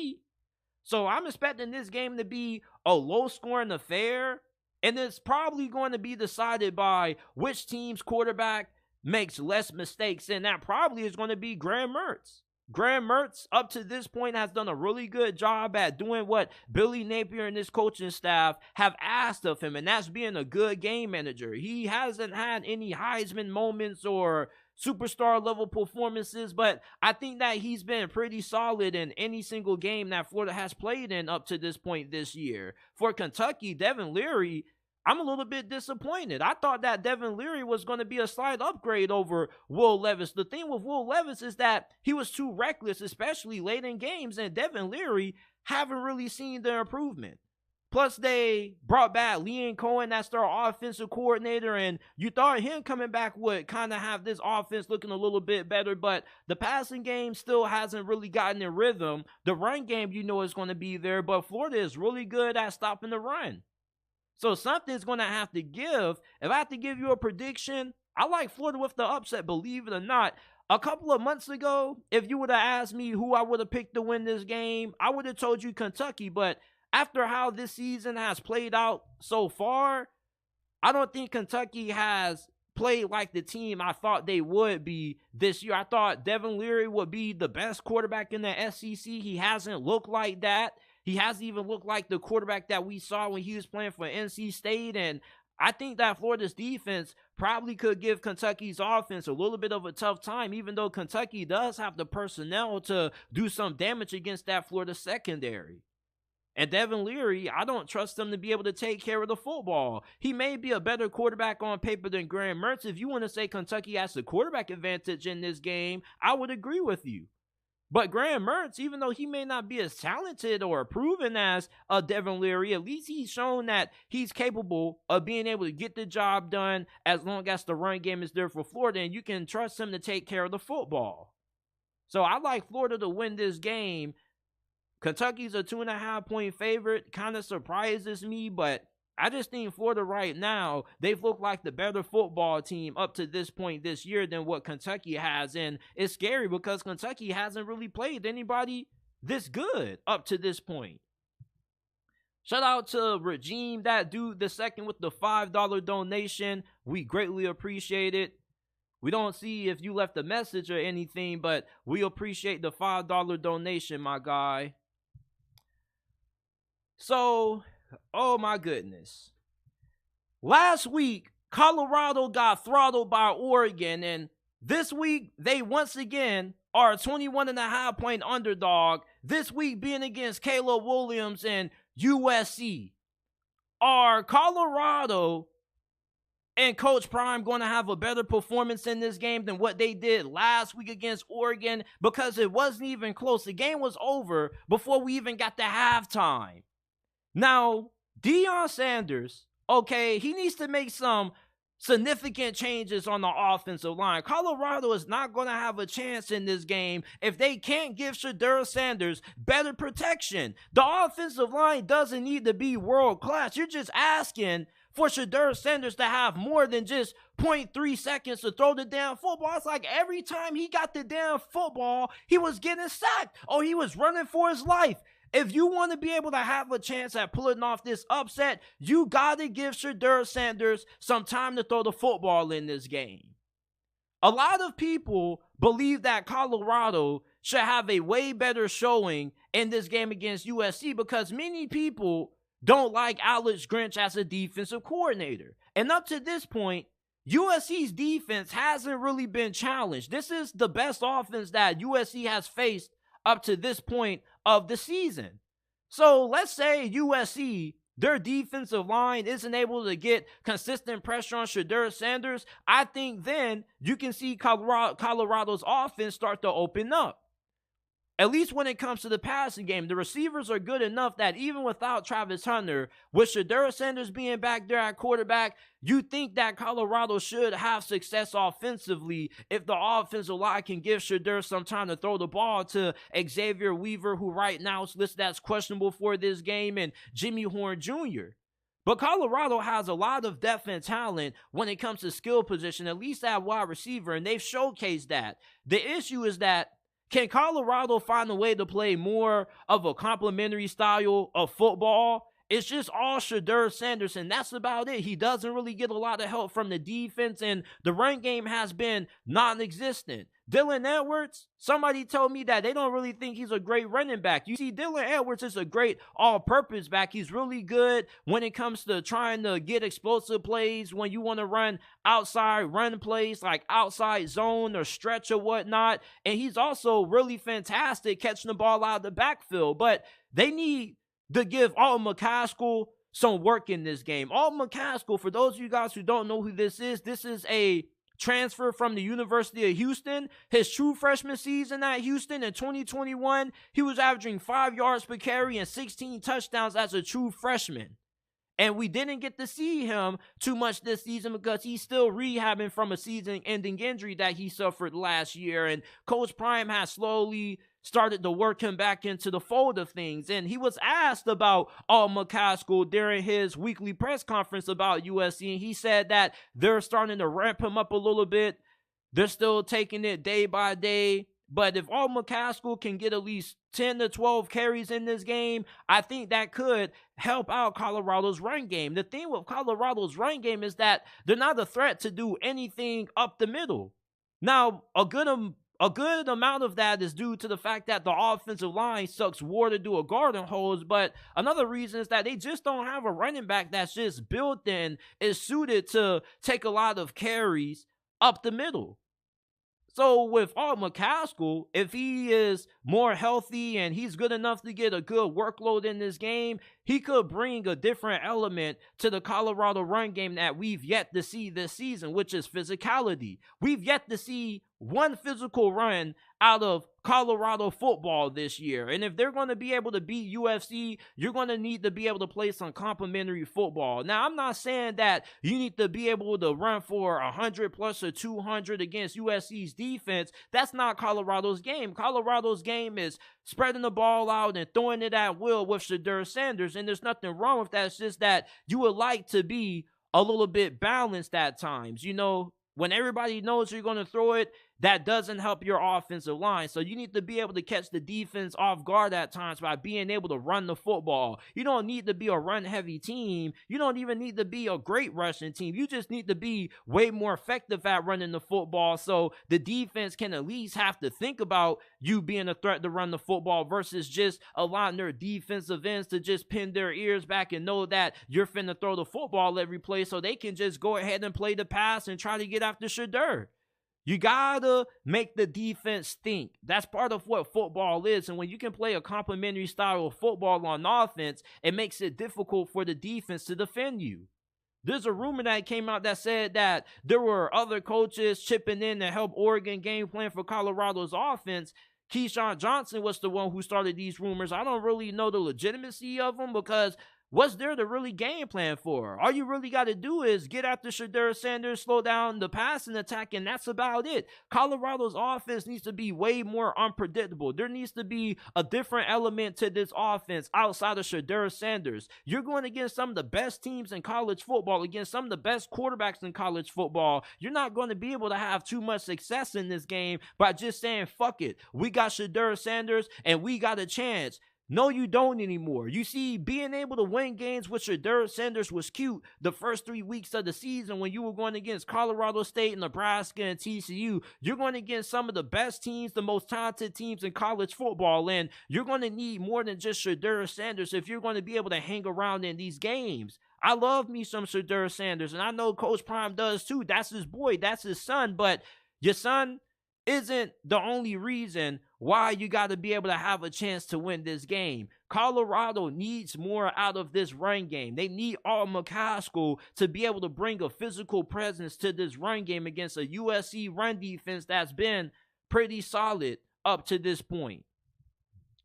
So I'm expecting this game to be a low-scoring affair, and it's probably going to be decided by which team's quarterback makes less mistakes, and that probably is going to be Graham Mertz. Graham Mertz, up to this point, has done a really good job at doing what Billy Napier and his coaching staff have asked of him, and that's being a good game manager. He hasn't had any Heisman moments or superstar-level performances, but I think that he's been pretty solid in any single game that Florida has played in up to this point this year. For Kentucky, Devin Leary, I'm a little bit disappointed. I thought that Devin Leary was going to be a slight upgrade over Will Levis. The thing with Will Levis is that he was too reckless, especially late in games, and Devin Leary haven't really seen the improvement. Plus, they brought back Leon Cohen, that's their offensive coordinator, and you thought him coming back would kind of have this offense looking a little bit better, but the passing game still hasn't really gotten in rhythm. The run game, you know, is going to be there, but Florida is really good at stopping the run. So something's going to have to give. If I have to give you a prediction, I like Florida with the upset, believe it or not. A couple of months ago, if you would have asked me who I would have picked to win this game, I would have told you Kentucky. But after how this season has played out so far, I don't think Kentucky has played like the team I thought they would be this year. I thought Devin Leary would be the best quarterback in the SEC. He hasn't looked like that. He hasn't even looked like the quarterback that we saw when he was playing for NC State. And I think that Florida's defense probably could give Kentucky's offense a little bit of a tough time, even though Kentucky does have the personnel to do some damage against that Florida secondary. And Devin Leary, I don't trust him to be able to take care of the football. He may be a better quarterback on paper than Graham Mertz. If you want to say Kentucky has the quarterback advantage in this game, I would agree with you. But Graham Mertz, even though he may not be as talented or proven as Devin Leary, at least he's shown that he's capable of being able to get the job done as long as the run game is there for Florida, and you can trust him to take care of the football. So I like Florida to win this game. Kentucky's a 2.5-point favorite. Kind of surprises me, but I just think Florida right now, they've looked like the better football team up to this point this year than what Kentucky has. And it's scary because Kentucky hasn't really played anybody this good up to this point. Shout out to Regime, that dude, the second with the $5 donation. We greatly appreciate it. We don't see if you left a message or anything, but we appreciate the $5 donation, my guy. So, oh my goodness. Last week, Colorado got throttled by Oregon, and this week, they once again are a 21.5-point underdog, this week being against Caleb Williams and USC. Are Colorado and Coach Prime going to have a better performance in this game than what they did last week against Oregon? Because it wasn't even close. The game was over before we even got to halftime. Now, Deion Sanders, okay, he needs to make some significant changes on the offensive line. Colorado is not going to have a chance in this game if they can't give Shedeur Sanders better protection. The offensive line doesn't need to be world class. You're just asking for Shedeur Sanders to have more than just 0.3 seconds to throw the damn football. It's like every time he got the damn football, he was getting sacked or he was running for his life. If you want to be able to have a chance at pulling off this upset, you got to give Shedeur Sanders some time to throw the football in this game. A lot of people believe that Colorado should have a way better showing in this game against USC because many people don't like Alex Grinch as a defensive coordinator. And up to this point, USC's defense hasn't really been challenged. This is the best offense that USC has faced up to this point of the season. So let's say USC, their defensive line isn't able to get consistent pressure on Shedeur Sanders. I think then you can see Colorado's offense start to open up. At least when it comes to the passing game, the receivers are good enough that even without Travis Hunter, with Shedeur Sanders being back there at quarterback, you think that Colorado should have success offensively if the offensive line can give Shedeur some time to throw the ball to Xavier Weaver, who right now is listed as questionable for this game, and Jimmy Horn Jr. But Colorado has a lot of depth and talent when it comes to skill position, at least at wide receiver, and they've showcased that. The issue is that can Colorado find a way to play more of a complementary style of football? It's just all Shedeur Sanders, and that's about it. He doesn't really get a lot of help from the defense, and the run game has been non-existent. Dylan Edwards, somebody told me that they don't really think he's a great running back. You see, Dylan Edwards is a great all-purpose back. He's really good when it comes to trying to get explosive plays when you want to run outside run plays like outside zone or stretch or whatnot. And he's also really fantastic catching the ball out of the backfield. But they need to give Alton McCaskill some work in this game. Alton McCaskill, for those of you guys who don't know who this is a transfer from the University of Houston. His true freshman season at Houston in 2021, he was averaging 5 yards per carry and 16 touchdowns as a true freshman. And we didn't get to see him too much this season because he's still rehabbing from a season-ending injury that he suffered last year. And Coach Prime has slowly started to work him back into the fold of things. And he was asked about Alton McCaskill during his weekly press conference about USC. And he said that they're starting to ramp him up a little bit. They're still taking it day by day. But if Alton McCaskill can get at least 10 to 12 carries in this game, I think that could help out Colorado's run game. The thing with Colorado's run game is that they're not a threat to do anything up the middle. Now, a good a good amount of that is due to the fact that the offensive line sucks water to a garden hose, but another reason is that they just don't have a running back that's just built and is suited to take a lot of carries up the middle. So with Art McCaskill, if he is more healthy and he's good enough to get a good workload in this game, he could bring a different element to the Colorado run game that we've yet to see this season, which is physicality. We've yet to see one physical run out of Colorado football this year. And if they're going to be able to beat UFC, you're going to need to be able to play some complementary football. Now, I'm not saying that you need to be able to run for 100 plus or 200 against USC's defense. That's not Colorado's game. Colorado's game is spreading the ball out and throwing it at will with Shedeur Sanders, and there's nothing wrong with that. It's just that you would like to be a little bit balanced at times. You know, when everybody knows you're going to throw it, that doesn't help your offensive line. So you need to be able to catch the defense off guard at times by being able to run the football. You don't need to be a run-heavy team. You don't even need to be a great rushing team. You just need to be way more effective at running the football so the defense can at least have to think about you being a threat to run the football versus just allowing their defensive ends to just pin their ears back and know that you're finna throw the football every play so they can just go ahead and play the pass and try to get after Shedeur. You gotta make the defense think. That's part of what football is. And when you can play a complementary style of football on offense, it makes it difficult for the defense to defend you. There's a rumor that came out that said that there were other coaches chipping in to help Oregon game plan for Colorado's offense. Keyshawn Johnson was the one who started these rumors. I don't really know the legitimacy of them because what's there to really game plan for? All you really got to do is get after Shedeur Sanders, slow down the passing attack, and that's about it. Colorado's offense needs to be way more unpredictable. There needs to be a different element to this offense outside of Shedeur Sanders. You're going against some of the best teams in college football, against some of the best quarterbacks in college football. You're not going to be able to have too much success in this game by just saying, fuck it, we got Shedeur Sanders and we got a chance. No, you don't anymore. You see, being able to win games with Shedeur Sanders was cute the first 3 weeks of the season when you were going against Colorado State, Nebraska, and TCU. You're going against some of the best teams, the most talented teams in college football, and you're going to need more than just Shedeur Sanders if you're going to be able to hang around in these games. I love me some Shedeur Sanders, and I know Coach Prime does too. That's his boy. That's his son, but your son isn't the only reason why you got to be able to have a chance to win this game. Colorado needs more out of this run game. They need Art McCaskill to be able to bring a physical presence to this run game against a USC run defense that's been pretty solid up to this point.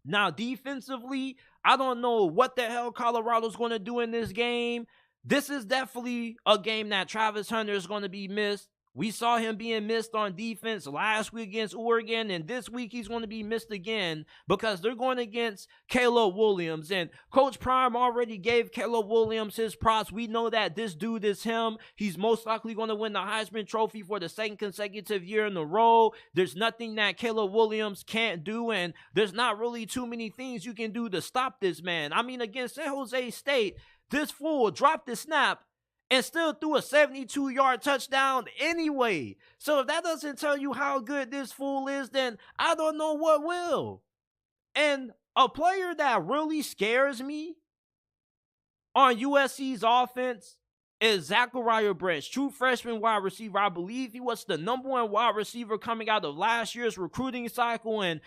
Now, defensively, I don't know what the hell Colorado's going to do in this game. This is definitely a game that Travis Hunter is going to be missed. We saw him being missed on defense last week against Oregon, and this week he's going to be missed again because they're going against Caleb Williams. And Coach Prime already gave Caleb Williams his props. We know that this dude is him. He's most likely going to win the Heisman Trophy for the second consecutive year in a row. There's nothing that Caleb Williams can't do, and there's not really too many things you can do to stop this man. I mean, against San Jose State, this fool dropped the snap and still threw a 72-yard touchdown anyway. So if that doesn't tell you how good this fool is, then I don't know what will. And a player that really scares me on USC's offense is Zachariah Branch, true freshman wide receiver. I believe he was the number one wide receiver coming out of last year's recruiting cycle, and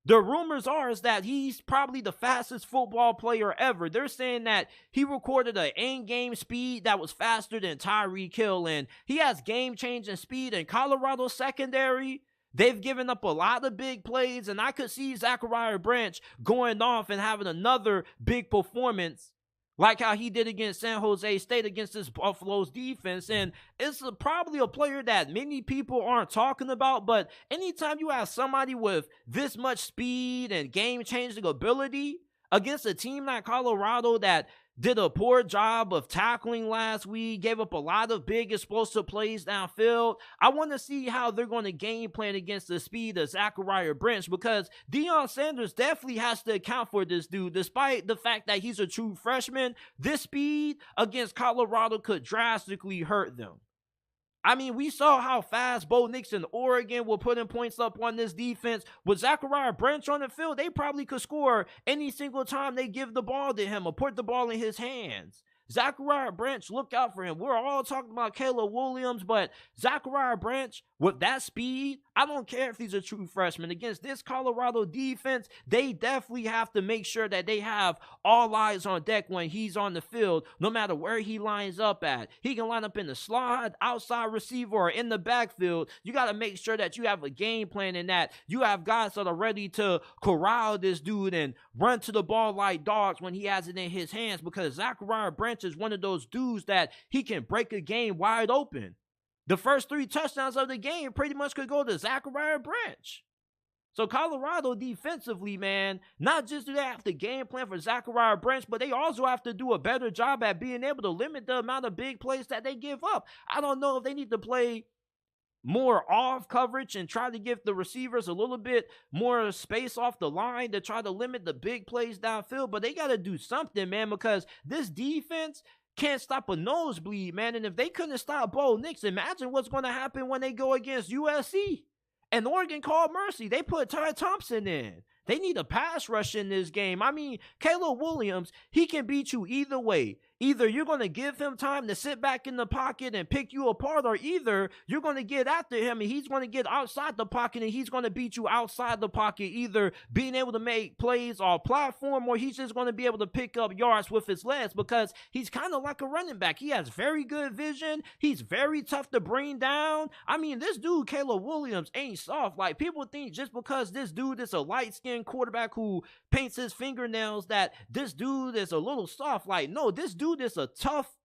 the rumors are is that he's probably the fastest football player ever. They're saying that he recorded an in-game speed that was faster than Tyreek Hill, and he has game-changing speed in Colorado secondary. They've given up a lot of big plays, and I could see Zachariah Branch going off and having another big performance like how he did against San Jose State against this Buffalo's defense. And it's probably a player that many people aren't talking about, but anytime you have somebody with this much speed and game-changing ability against a team like Colorado that did a poor job of tackling last week, gave up a lot of big explosive plays downfield, I want to see how they're going to game plan against the speed of Zachariah Branch, because Deion Sanders definitely has to account for this dude. Despite the fact that he's a true freshman, this speed against Colorado could drastically hurt them. I mean, we saw how fast Bo Nix and Oregon were putting points up on this defense. With Zachariah Branch on the field, they probably could score any single time they give the ball to him or put the ball in his hands. Zachariah Branch, look out for him. We're all talking about Caleb Williams, but Zachariah Branch, with that speed, I don't care if he's a true freshman. Against this Colorado defense, they definitely have to make sure that they have all eyes on deck when he's on the field, no matter where he lines up at. He can line up in the slot, outside receiver, or in the backfield. You got to make sure that you have a game plan in that. You have guys that are ready to corral this dude and run to the ball like dogs when he has it in his hands, because Zachariah Branch is one of those dudes that he can break a game wide open. The first 3 touchdowns of the game pretty much could go to Zachariah Branch. So Colorado defensively, man, not just do they have to game plan for Zachariah Branch, but they also have to do a better job at being able to limit the amount of big plays that they give up. I don't know if they need to play more off coverage and try to give the receivers a little bit more space off the line to try to limit the big plays downfield, but they got to do something, man, because this defense can't stop a nosebleed, man. And if they couldn't stop Bo Nix, imagine what's going to happen when they go against USC. And Oregon called mercy. They put Ty Thompson in. They need a pass rush in this game. I mean, Caleb Williams, he can beat you either way. Either you're going to give him time to sit back in the pocket and pick you apart, or either you're going to get after him and he's going to get outside the pocket and he's going to beat you outside the pocket, either being able to make plays off platform, or he's just going to be able to pick up yards with his legs, because he's kind of like a running back. He has very good vision. He's very tough to bring down. I mean, this dude, Caleb Williams, ain't soft. Like, people think just because this dude is a light-skinned quarterback who paints his fingernails that this dude is a little soft. Like, no, this dude is a tough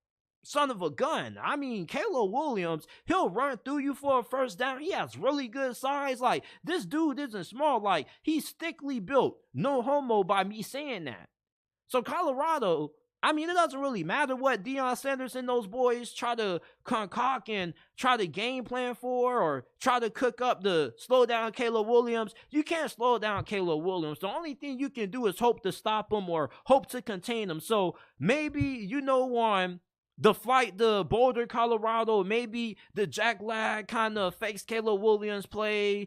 son of a gun. I mean, Caleb Williams, he'll run through you for a first down. He has really good size. Like, this dude isn't small. Like, he's thickly built. No homo by me saying that. So Colorado, I mean, it doesn't really matter what Deion Sanders and those boys try to concoct and try to game plan for, or try to cook up to slow down Caleb Williams. You can't slow down Caleb Williams. The only thing you can do is hope to stop him or hope to contain him. So maybe, on the flight to Boulder, Colorado, maybe the jack lag kind of affects Caleb Williams' play.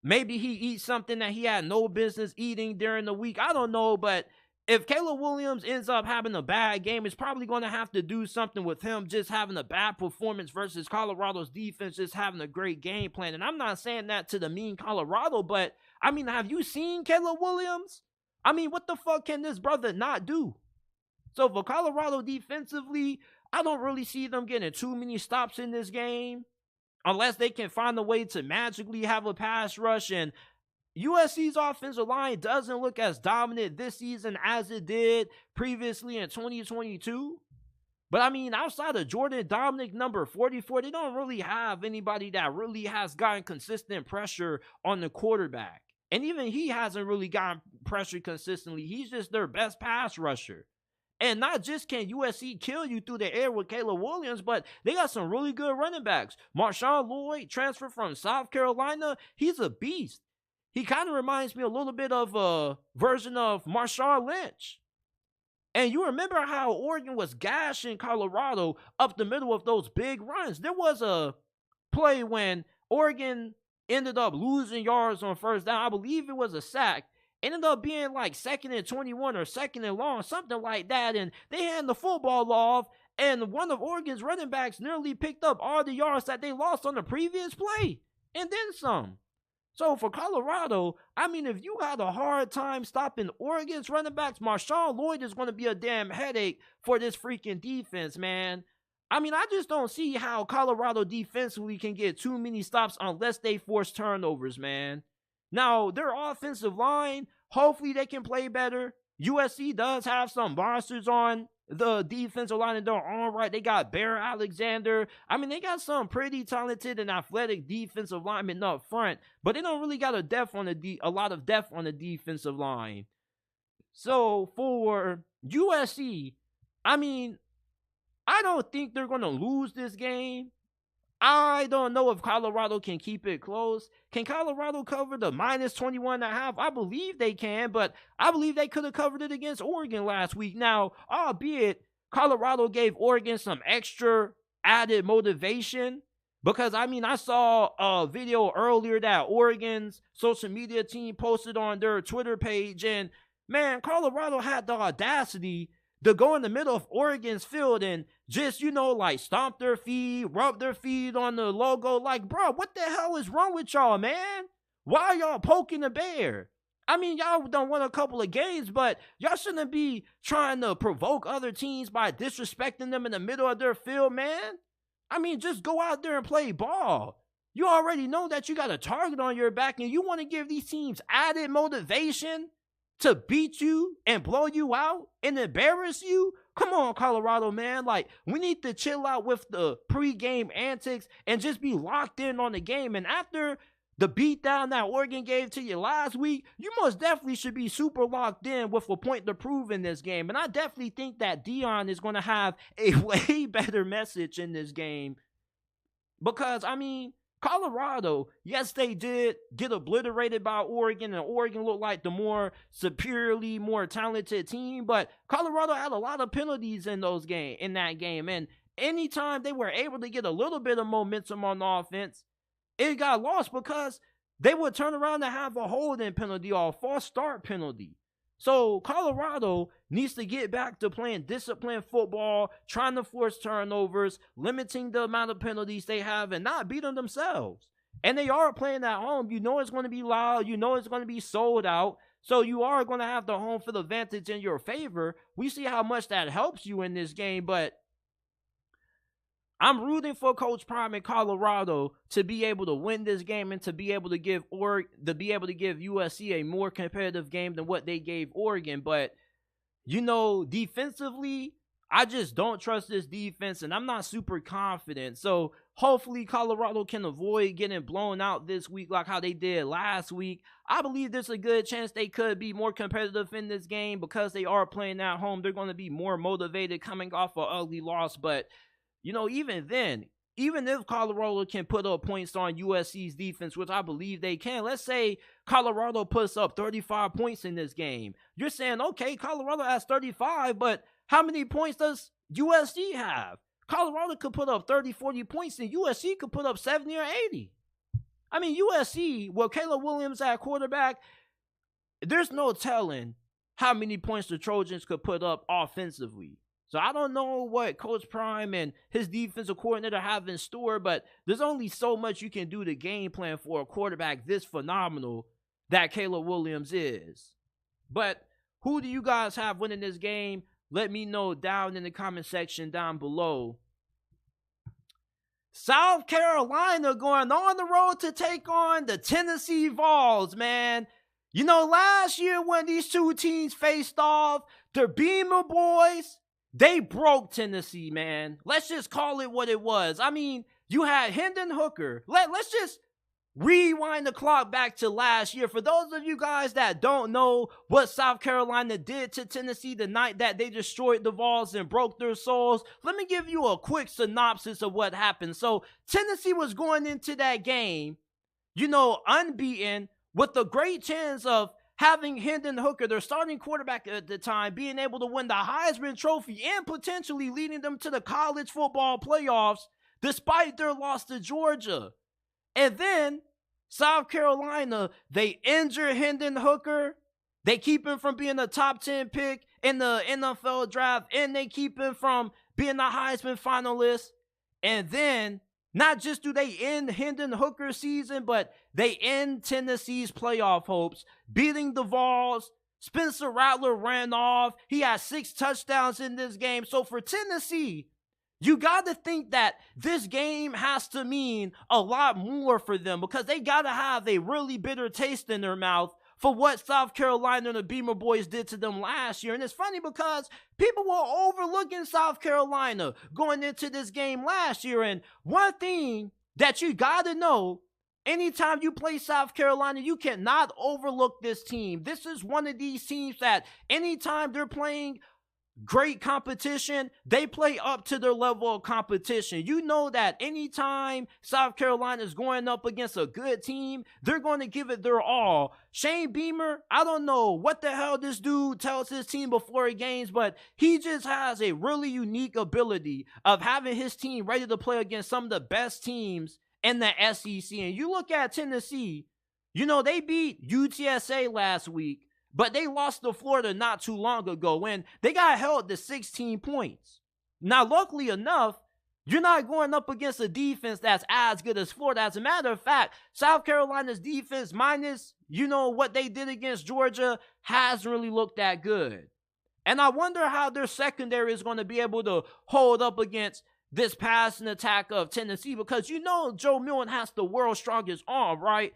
Maybe he eats something that he had no business eating during the week. I don't know, but if Caleb Williams ends up having a bad game, it's probably going to have to do something with him just having a bad performance versus Colorado's defense just having a great game plan. And I'm not saying that to the mean Colorado, but, I mean, have you seen Caleb Williams? I mean, what the fuck can this brother not do? So for Colorado defensively, I don't really see them getting too many stops in this game unless they can find a way to magically have a pass rush. And USC's offensive line doesn't look as dominant this season as it did previously in 2022. But, I mean, outside of Jordan Dominic, number 44, they don't really have anybody that really has gotten consistent pressure on the quarterback. And even he hasn't really gotten pressure consistently. He's just their best pass rusher. And not just can USC kill you through the air with Caleb Williams, but they got some really good running backs. Marshawn Lloyd, transfer from South Carolina, he's a beast. He kind of reminds me a little bit of a version of Marshawn Lynch. And you remember how Oregon was gashing Colorado up the middle of those big runs. There was a play when Oregon ended up losing yards on first down. I believe it was a sack. Ended up being like 2nd and 21 or 2nd and long, something like that. And they handed the football off, and one of Oregon's running backs nearly picked up all the yards that they lost on the previous play, and then some. So for Colorado, I mean, if you had a hard time stopping Oregon's running backs, Marshawn Lloyd is going to be a damn headache for this freaking defense, man. I mean, I just don't see how Colorado defensively can get too many stops unless they force turnovers, man. Now, their offensive line, hopefully they can play better. USC does have some monsters on the defensive line in their own right. They got Bear Alexander. I mean, they got some pretty talented and athletic defensive linemen up front, but they don't really got a lot of depth on the defensive line. So for USC, I mean, I don't think they're going to lose this game. I don't know if Colorado can keep it close. Can Colorado cover the minus 21.5? I believe they can, but I believe they could have covered it against Oregon last week. Now, albeit Colorado gave Oregon some extra added motivation Because, I mean, I saw a video earlier that Oregon's social media team posted on their Twitter page. And, man, Colorado had the audacity to go in the middle of Oregon's field and just, like, stomp their feet, rub their feet on the logo. Like, bro, what the hell is wrong with y'all, man? Why are y'all poking the bear? I mean, y'all done won a couple of games, but y'all shouldn't be trying to provoke other teams by disrespecting them in the middle of their field, man. I mean, just go out there and play ball. You already know that you got a target on your back, and you want to give these teams added motivation to beat you and blow you out and embarrass you? Come on, Colorado, man. Like, we need to chill out with the pregame antics and just be locked in on the game. And after the beatdown that Oregon gave to you last week, you most definitely should be super locked in with a point to prove in this game. And I definitely think that Deion is going to have a way better message in this game. Because, I mean, Colorado, yes, they did get obliterated by Oregon, and Oregon looked like the more superiorly, more talented team. But Colorado had a lot of penalties in that game. And anytime they were able to get a little bit of momentum on offense, it got lost because they would turn around and have a holding penalty or a false start penalty. So Colorado needs to get back to playing disciplined football, trying to force turnovers, limiting the amount of penalties they have, and not beating themselves. And they are playing at home. You know it's going to be loud. You know it's going to be sold out. So you are going to have the home field advantage in your favor. We see how much that helps you in this game, but I'm rooting for Coach Prime in Colorado to be able to win this game and to be able to give USC a more competitive game than what they gave Oregon. But, defensively, I just don't trust this defense, and I'm not super confident. So hopefully Colorado can avoid getting blown out this week like how they did last week. I believe there's a good chance they could be more competitive in this game because they are playing at home. They're going to be more motivated coming off an ugly loss, but even then, even if Colorado can put up points on USC's defense, which I believe they can, let's say Colorado puts up 35 points in this game. You're saying, okay, Colorado has 35, but how many points does USC have? Colorado could put up 30, 40 points, and USC could put up 70 or 80. I mean, USC, with Caleb Williams at quarterback, there's no telling how many points the Trojans could put up offensively. So I don't know what Coach Prime and his defensive coordinator have in store, but there's only so much you can do to game plan for a quarterback this phenomenal that Caleb Williams is. But who do you guys have winning this game? Let me know down in the comment section down below. South Carolina going on the road to take on the Tennessee Vols, man. Last year when these two teams faced off, the Beamer boys, they broke Tennessee, man. Let's just call it what it was. I mean, you had Hendon Hooker. Let's just rewind the clock back to last year. For those of you guys that don't know what South Carolina did to Tennessee the night that they destroyed the Vols and broke their souls, let me give you a quick synopsis of what happened. So Tennessee was going into that game, unbeaten, with a great chance of having Hendon Hooker, their starting quarterback at the time, being able to win the Heisman Trophy and potentially leading them to the college football playoffs despite their loss to Georgia. And then South Carolina, they injure Hendon Hooker. They keep him from being a top 10 pick in the NFL draft, and they keep him from being a Heisman finalist. And then not just do they end Hendon Hooker's season, but they end Tennessee's playoff hopes, beating the Vols. Spencer Rattler ran off. He had 6 touchdowns in this game. So for Tennessee, you got to think that this game has to mean a lot more for them because they got to have a really bitter taste in their mouth for what South Carolina and the Beamer boys did to them last year. And it's funny because people were overlooking South Carolina going into this game last year. And one thing that you got to know, anytime you play South Carolina, you cannot overlook this team. This is one of these teams that anytime they're playing great competition, they play up to their level of competition. You know that anytime South Carolina is going up against a good team, they're going to give it their all. Shane Beamer, I don't know what the hell this dude tells his team before games, but he just has a really unique ability of having his team ready to play against some of the best teams in the SEC. And you look at Tennessee, you know, they beat UTSA last week, but they lost to Florida not too long ago when they got held to 16 points. Now, luckily enough, you're not going up against a defense that's as good as Florida. As a matter of fact, South Carolina's defense, minus, you know, what they did against Georgia, hasn't really looked that good. And I wonder how their secondary is going to be able to hold up against this passing attack of Tennessee, because you know Joe Milton has the world's strongest arm, right?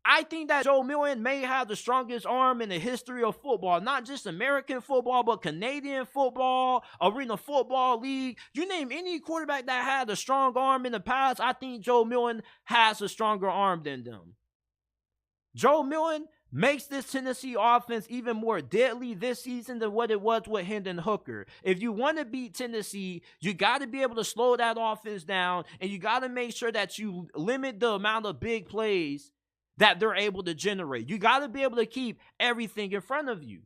I think that Joe Milton may have the strongest arm in the history of football, not just American football, but Canadian football, Arena Football League. You name any quarterback that had a strong arm in the past, I think Joe Milton has a stronger arm than them. Joe Milton makes this Tennessee offense even more deadly this season than what it was with Hendon Hooker. If you want to beat Tennessee, you got to be able to slow that offense down, and you got to make sure that you limit the amount of big plays that they're able to generate. You got to be able to keep everything in front of you.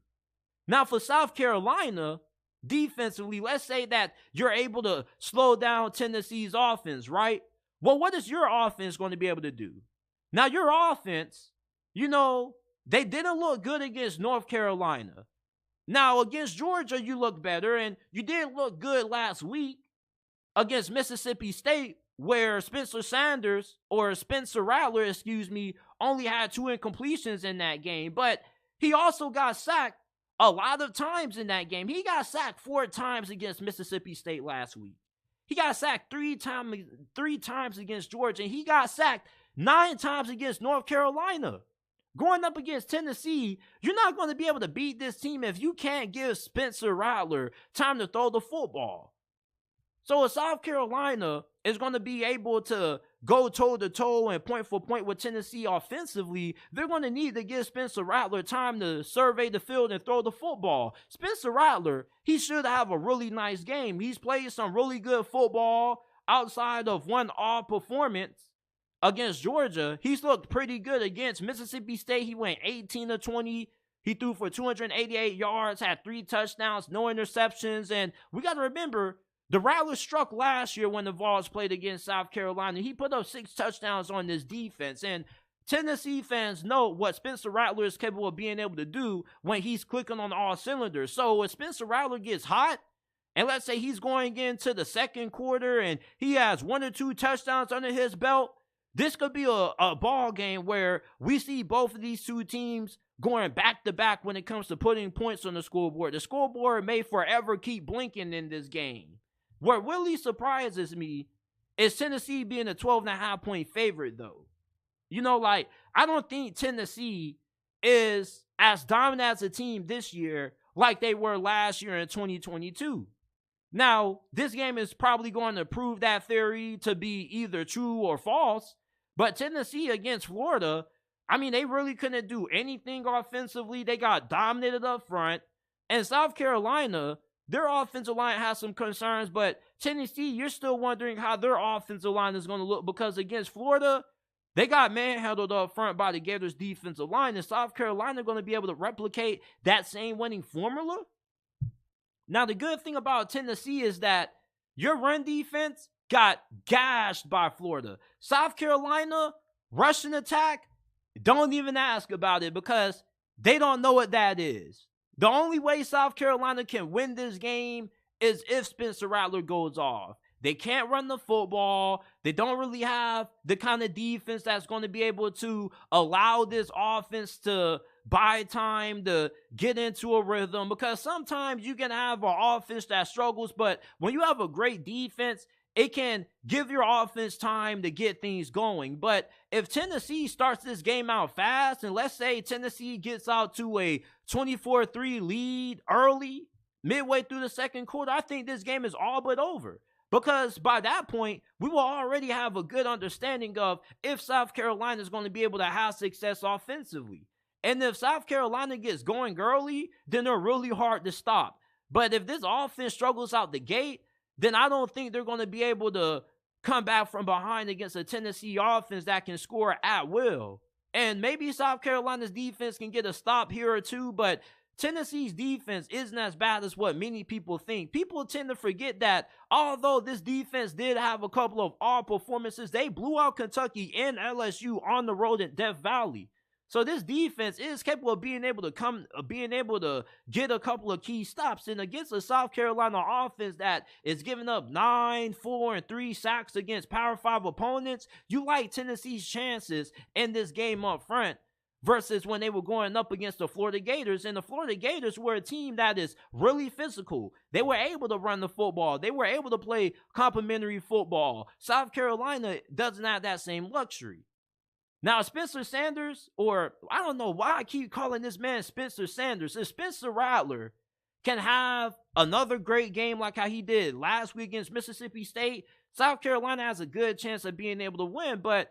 Now, for South Carolina, defensively, let's say that you're able to slow down Tennessee's offense, right? Well, what is your offense going to be able to do? Now, your offense, you know, they didn't look good against North Carolina. Now, against Georgia, you look better, and you did look good last week against Mississippi State, where Spencer Rattler, only had 2 incompletions in that game. But he also got sacked a lot of times in that game. He got sacked 4 times against Mississippi State last week. He got sacked 3 times against Georgia, and he got sacked 9 times against North Carolina. Going up against Tennessee, you're not going to be able to beat this team if you can't give Spencer Rattler time to throw the football. So if South Carolina is going to be able to go toe-to-toe and point for point with Tennessee offensively, they're going to need to give Spencer Rattler time to survey the field and throw the football. Spencer Rattler, he should have a really nice game. He's played some really good football outside of one off performance against Georgia. He's looked pretty good against Mississippi State. He went 18 of 20. He threw for 288 yards, had 3 touchdowns, no interceptions. And we got to remember, the Rattler struck last year when the Vols played against South Carolina. He put up 6 touchdowns on this defense. And Tennessee fans know what Spencer Rattler is capable of being able to do when he's clicking on all cylinders. So if Spencer Rattler gets hot, and let's say he's going into the second quarter and he has 1 or 2 touchdowns under his belt, this could be a ball game where we see both of these 2 teams going back-to-back when it comes to putting points on the scoreboard. The scoreboard may forever keep blinking in this game. What really surprises me is Tennessee being a 12.5-point favorite, though. You know, like, I don't think Tennessee is as dominant as a team this year like they were last year in 2022. Now, this game is probably going to prove that theory to be either true or false, but Tennessee against Florida, I mean, they really couldn't do anything offensively. They got dominated up front. And South Carolina, their offensive line has some concerns, but Tennessee, you're still wondering how their offensive line is going to look, because against Florida, they got manhandled up front by the Gators defensive line, and South Carolina going to be able to replicate that same winning formula? Now, the good thing about Tennessee is that your run defense got gashed by Florida. South Carolina, rushing attack, don't even ask about it, because they don't know what that is. The only way South Carolina can win this game is if Spencer Rattler goes off. They can't run the football. They don't really have the kind of defense that's going to be able to allow this offense to buy time to get into a rhythm, because sometimes you can have an offense that struggles, but when you have a great defense, it can give your offense time to get things going. But if Tennessee starts this game out fast, and let's say Tennessee gets out to a 24-3 lead early, midway through the second quarter, I think this game is all but over. Because by that point, we will already have a good understanding of if South Carolina is going to be able to have success offensively. And if South Carolina gets going early, then they're really hard to stop. But if this offense struggles out the gate, then I don't think they're going to be able to come back from behind against a Tennessee offense that can score at will. And maybe South Carolina's defense can get a stop here or two, but Tennessee's defense isn't as bad as what many people think. People tend to forget that although this defense did have a couple of odd performances, they blew out Kentucky and LSU on the road in Death Valley. So this defense is capable of being able to get a couple of key stops. And against a South Carolina offense that is giving up 9, 4, and 3 sacks against Power 5 opponents, you like Tennessee's chances in this game up front versus when they were going up against the Florida Gators. And the Florida Gators were a team that is really physical. They were able to run the football. They were able to play complementary football. South Carolina doesn't have that same luxury. Now, Spencer Sanders, or I don't know why I keep calling this man Spencer Sanders. If Spencer Rattler can have another great game like how he did last week against Mississippi State, South Carolina has a good chance of being able to win. But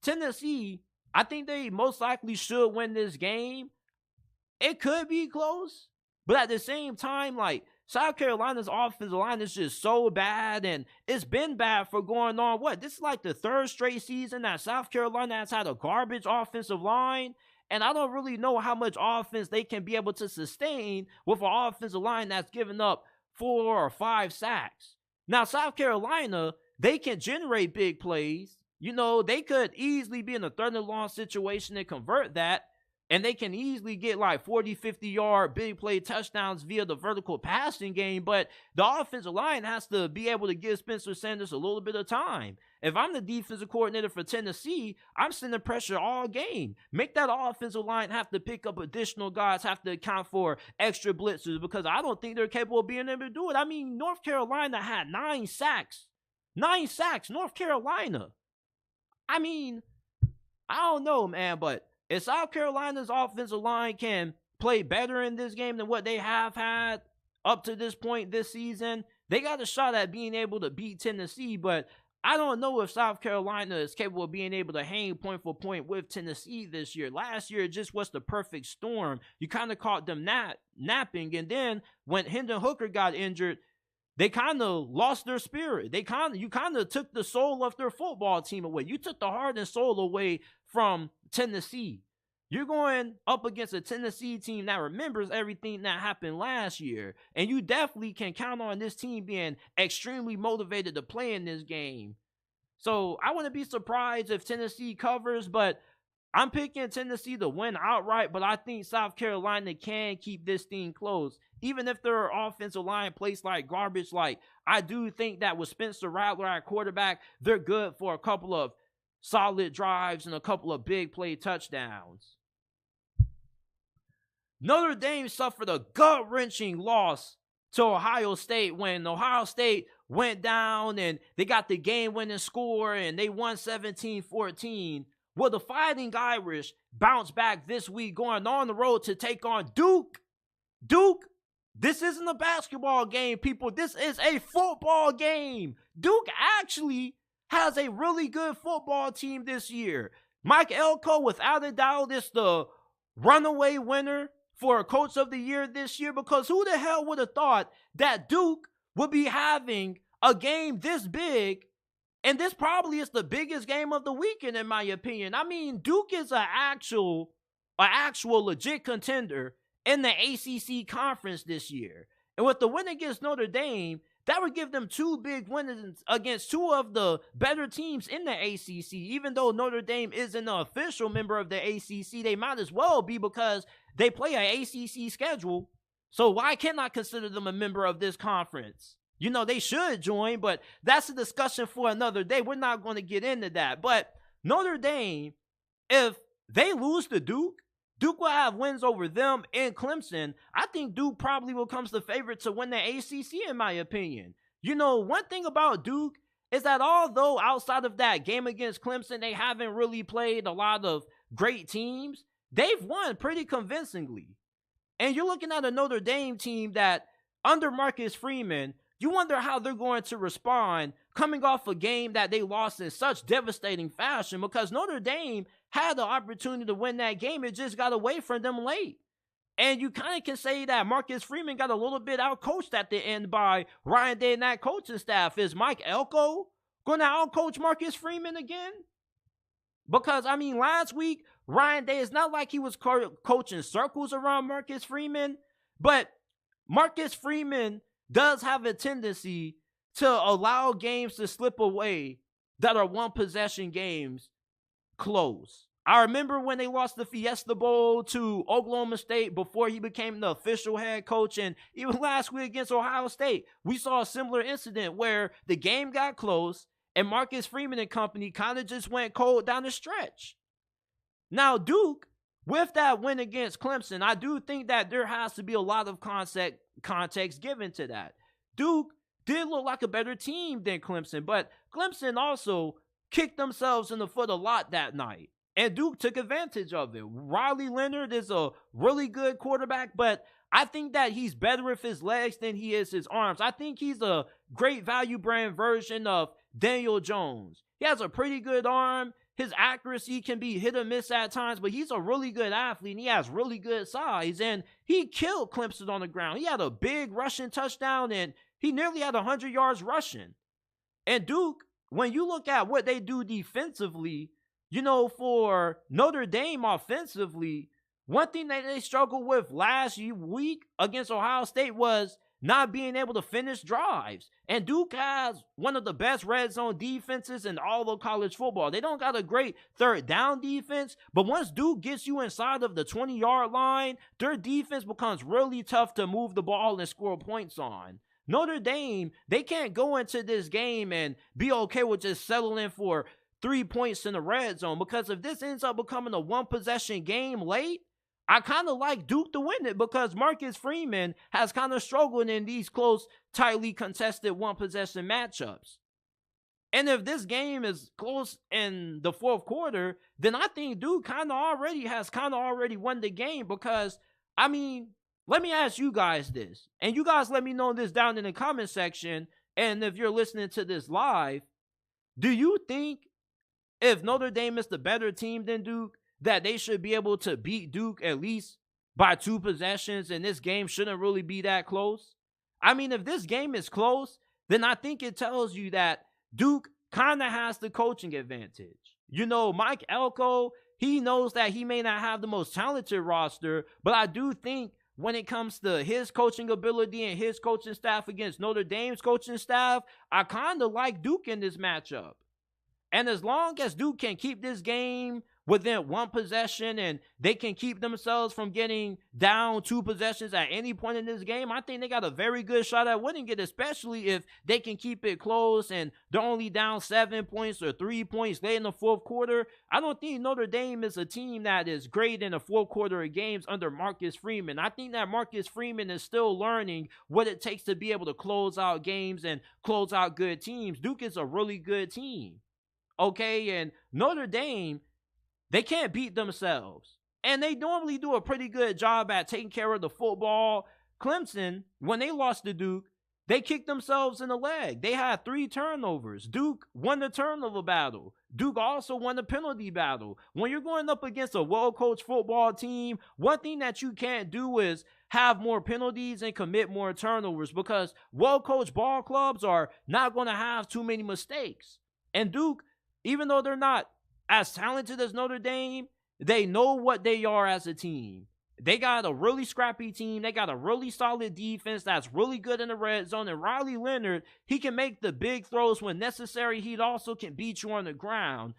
Tennessee, I think they most likely should win this game. It could be close, but at the same time, like, South Carolina's offensive line is just so bad, and it's been bad for going on, this is like the 3rd straight season that South Carolina has had a garbage offensive line, and I don't really know how much offense they can be able to sustain with an offensive line that's given up 4 or 5 sacks. Now, South Carolina, they can generate big plays. You know, they could easily be in a 3rd and long situation and convert that. And they can easily get like 40, 50-yard big play touchdowns via the vertical passing game. But the offensive line has to be able to give Spencer Sanders a little bit of time. If I'm the defensive coordinator for Tennessee, I'm sending pressure all game. Make that offensive line have to pick up additional guys, have to account for extra blitzers, because I don't think they're capable of being able to do it. I mean, North Carolina had 9 sacks. 9 sacks, North Carolina. I mean, I don't know, man, but if South Carolina's offensive line can play better in this game than what they have had up to this point this season, they got a shot at being able to beat Tennessee. But I don't know if South Carolina is capable of being able to hang point for point with Tennessee this year. Last year, it just was the perfect storm. You kind of caught them napping. And then when Hendon Hooker got injured, they kind of lost their spirit. You kind of took the soul of their football team away. You took the heart and soul away from Tennessee. You're going up against a Tennessee team that remembers everything that happened last year. And you definitely can count on this team being extremely motivated to play in this game. So I wouldn't be surprised if Tennessee covers, but I'm picking Tennessee to win outright. But I think South Carolina can keep this thing close. Even if their offensive line plays like garbage, like I do think that with Spencer Rattler at quarterback, they're good for a couple of solid drives and a couple of big play touchdowns. Notre Dame suffered a gut-wrenching loss to Ohio State when Ohio State went down and they got the game-winning score and they won 17-14. Well, the Fighting Irish bounced back this week going on the road to take on Duke. Duke, this isn't a basketball game, people. This is a football game. Duke actually has a really good football team this year. Mike Elko, without a doubt, is the runaway winner for Coach of the Year this year, because who the hell would have thought that Duke would be having a game this big, and this probably is the biggest game of the weekend in my opinion. I mean, Duke is an actual legit contender in the ACC conference this year. And with the win against Notre Dame, that would give them 2 big wins against 2 of the better teams in the ACC. Even though Notre Dame isn't an official member of the ACC, they might as well be because they play an ACC schedule. So why can't I consider them a member of this conference? You know, they should join, but that's a discussion for another day. We're not going to get into that. But Notre Dame, if they lose to Duke, Duke will have wins over them and Clemson. I think Duke probably becomes the favorite to win the ACC in my opinion. You know, one thing about Duke is that although outside of that game against Clemson, they haven't really played a lot of great teams, they've won pretty convincingly. And you're looking at a Notre Dame team that under Marcus Freeman, you wonder how they're going to respond coming off a game that they lost in such devastating fashion, because Notre Dame had the opportunity to win that game. It just got away from them late. And you kind of can say that Marcus Freeman got a little bit outcoached at the end by Ryan Day and that coaching staff. Is Mike Elko going to outcoach Marcus Freeman again? Because, I mean, last week, Ryan Day, it's not like he was coaching circles around Marcus Freeman, but Marcus Freeman does have a tendency to allow games to slip away that are one-possession games close. I remember when they lost the Fiesta Bowl to Oklahoma State before he became the official head coach, and even last week against Ohio State, we saw a similar incident where the game got close and Marcus Freeman and company kind of just went cold down the stretch. Now, Duke, with that win against Clemson, I do think that there has to be a lot of context given to that. Duke did look like a better team than Clemson, but Clemson also kicked themselves in the foot a lot that night. And Duke took advantage of it. Riley Leonard is a really good quarterback, but I think that he's better with his legs than he is his arms. I think he's a great value brand version of Daniel Jones. He has a pretty good arm. His accuracy can be hit or miss at times, but he's a really good athlete, and he has really good size. And he killed Clemson on the ground. He had a big rushing touchdown, and he nearly had 100 yards rushing. And Duke, when you look at what they do defensively, you know, for Notre Dame offensively, one thing that they struggled with last week against Ohio State was not being able to finish drives. And Duke has one of the best red zone defenses in all of college football. They don't got a great third down defense, but once Duke gets you inside of the 20-yard line, their defense becomes really tough to move the ball and score points on. Notre Dame, they can't go into this game and be okay with just settling for 3 points in the red zone, because if this ends up becoming a one-possession game late, I kind of like Duke to win it, because Marcus Freeman has kind of struggled in these close, tightly contested one-possession matchups. And if this game is close in the fourth quarter, then I think Duke kind of already won the game, because, I mean, let me ask you guys this, and you guys let me know this down in the comment section, and if you're listening to this live, do you think if Notre Dame is the better team than Duke, that they should be able to beat Duke at least by 2 possessions, and this game shouldn't really be that close? I mean, if this game is close, then I think it tells you that Duke kind of has the coaching advantage. You know, Mike Elko, he knows that he may not have the most talented roster, but I do think when it comes to his coaching ability and his coaching staff against Notre Dame's coaching staff, I kind of like Duke in this matchup. And as long as Duke can keep this game within 1 possession and they can keep themselves from getting down 2 possessions at any point in this game, I think they got a very good shot at winning it, especially if they can keep it close and they're only down 7 points or 3 points late in the fourth quarter. I don't think Notre Dame is a team that is great in the fourth quarter of games under Marcus Freeman. I think that Marcus Freeman is still learning what it takes to be able to close out games and close out good teams. Duke is a really good team. Okay, and Notre Dame, they can't beat themselves. And they normally do a pretty good job at taking care of the football. Clemson, when they lost to Duke, they kicked themselves in the leg. They had 3 turnovers. Duke won the turnover battle. Duke also won the penalty battle. When you're going up against a well-coached football team, one thing that you can't do is have more penalties and commit more turnovers, because well-coached ball clubs are not going to have too many mistakes. And Duke, even though they're not as talented as Notre Dame, they know what they are as a team. They got a really scrappy team. They got a really solid defense that's really good in the red zone. And Riley Leonard, he can make the big throws when necessary. He also can beat you on the ground.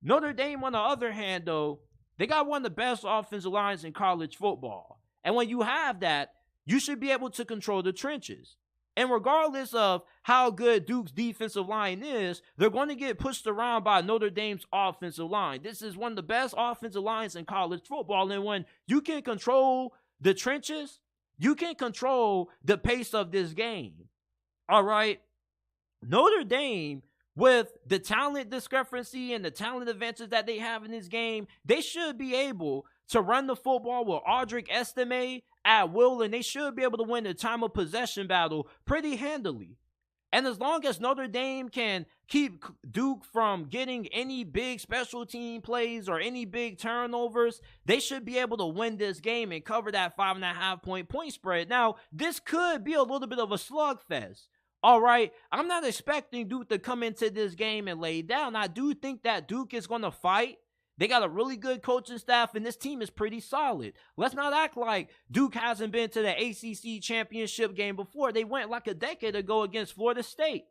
Notre Dame, on the other hand, though, they got one of the best offensive lines in college football. And when you have that, you should be able to control the trenches. And regardless of how good Duke's defensive line is, they're going to get pushed around by Notre Dame's offensive line. This is one of the best offensive lines in college football. And when you can control the trenches, you can control the pace of this game. All right? Notre Dame, with the talent discrepancy and the talent advantage that they have in this game, they should be able to run the football with Audric Estime at will, and they should be able to win the time of possession battle pretty handily. And as long as Notre Dame can keep Duke from getting any big special team plays or any big turnovers, they should be able to win this game and cover that 5.5 point spread. Now, this could be a little bit of a slugfest. All right, I'm not expecting Duke to come into this game and lay down. I do think that Duke is going to fight. They got a really good coaching staff, and this team is pretty solid. Let's not act like Duke hasn't been to the ACC championship game before. They went like a decade ago against Florida State.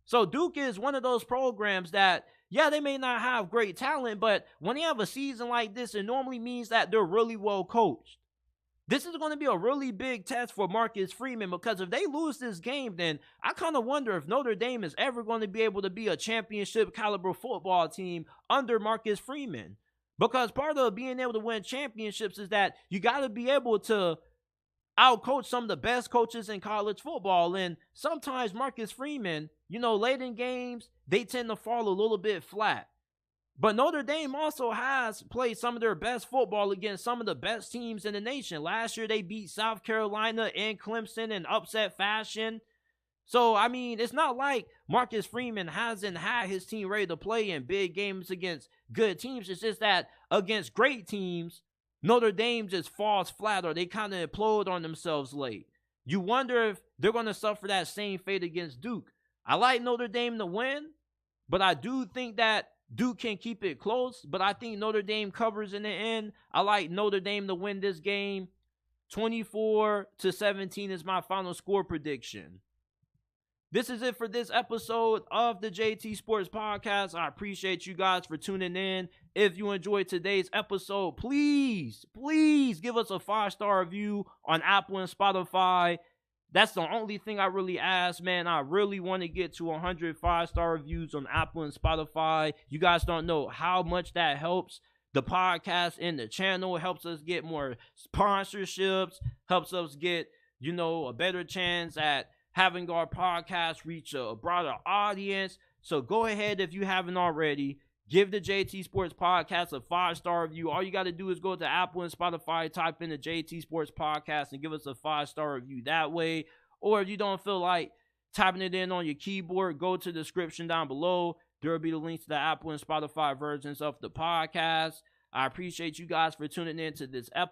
So Duke is one of those programs that, yeah, they may not have great talent, but when they have a season like this, it normally means that they're really well coached. This is going to be a really big test for Marcus Freeman, because if they lose this game, then I kind of wonder if Notre Dame is ever going to be able to be a championship caliber football team under Marcus Freeman. Because part of being able to win championships is that you got to be able to outcoach some of the best coaches in college football. And sometimes Marcus Freeman, late in games, they tend to fall a little bit flat. But Notre Dame also has played some of their best football against some of the best teams in the nation. Last year, they beat South Carolina and Clemson in upset fashion. So, I mean, it's not like Marcus Freeman hasn't had his team ready to play in big games against good teams. It's just that against great teams, Notre Dame just falls flat, or they kind of implode on themselves late. You wonder if they're going to suffer that same fate against Duke. I like Notre Dame to win, but I do think that Duke can keep it close, but I think Notre Dame covers in the end. I like Notre Dame to win this game. 24-17 is my final score prediction. This is it for this episode of the JT Sports Podcast. I appreciate you guys for tuning in. If you enjoyed today's episode, please give us a 5-star review on Apple and Spotify. That's the only thing I really ask, man. I really want to get to 100 5-star reviews on Apple and Spotify. You guys don't know how much that helps the podcast and the channel. It helps us get more sponsorships, helps us get, a better chance at having our podcast reach a broader audience. So go ahead, if you haven't already, give the JT Sports Podcast a 5-star review. All you got to do is go to Apple and Spotify, type in the JT Sports Podcast, and give us a 5-star review that way. Or if you don't feel like typing it in on your keyboard, go to the description down below. There will be the links to the Apple and Spotify versions of the podcast. I appreciate you guys for tuning in to this episode.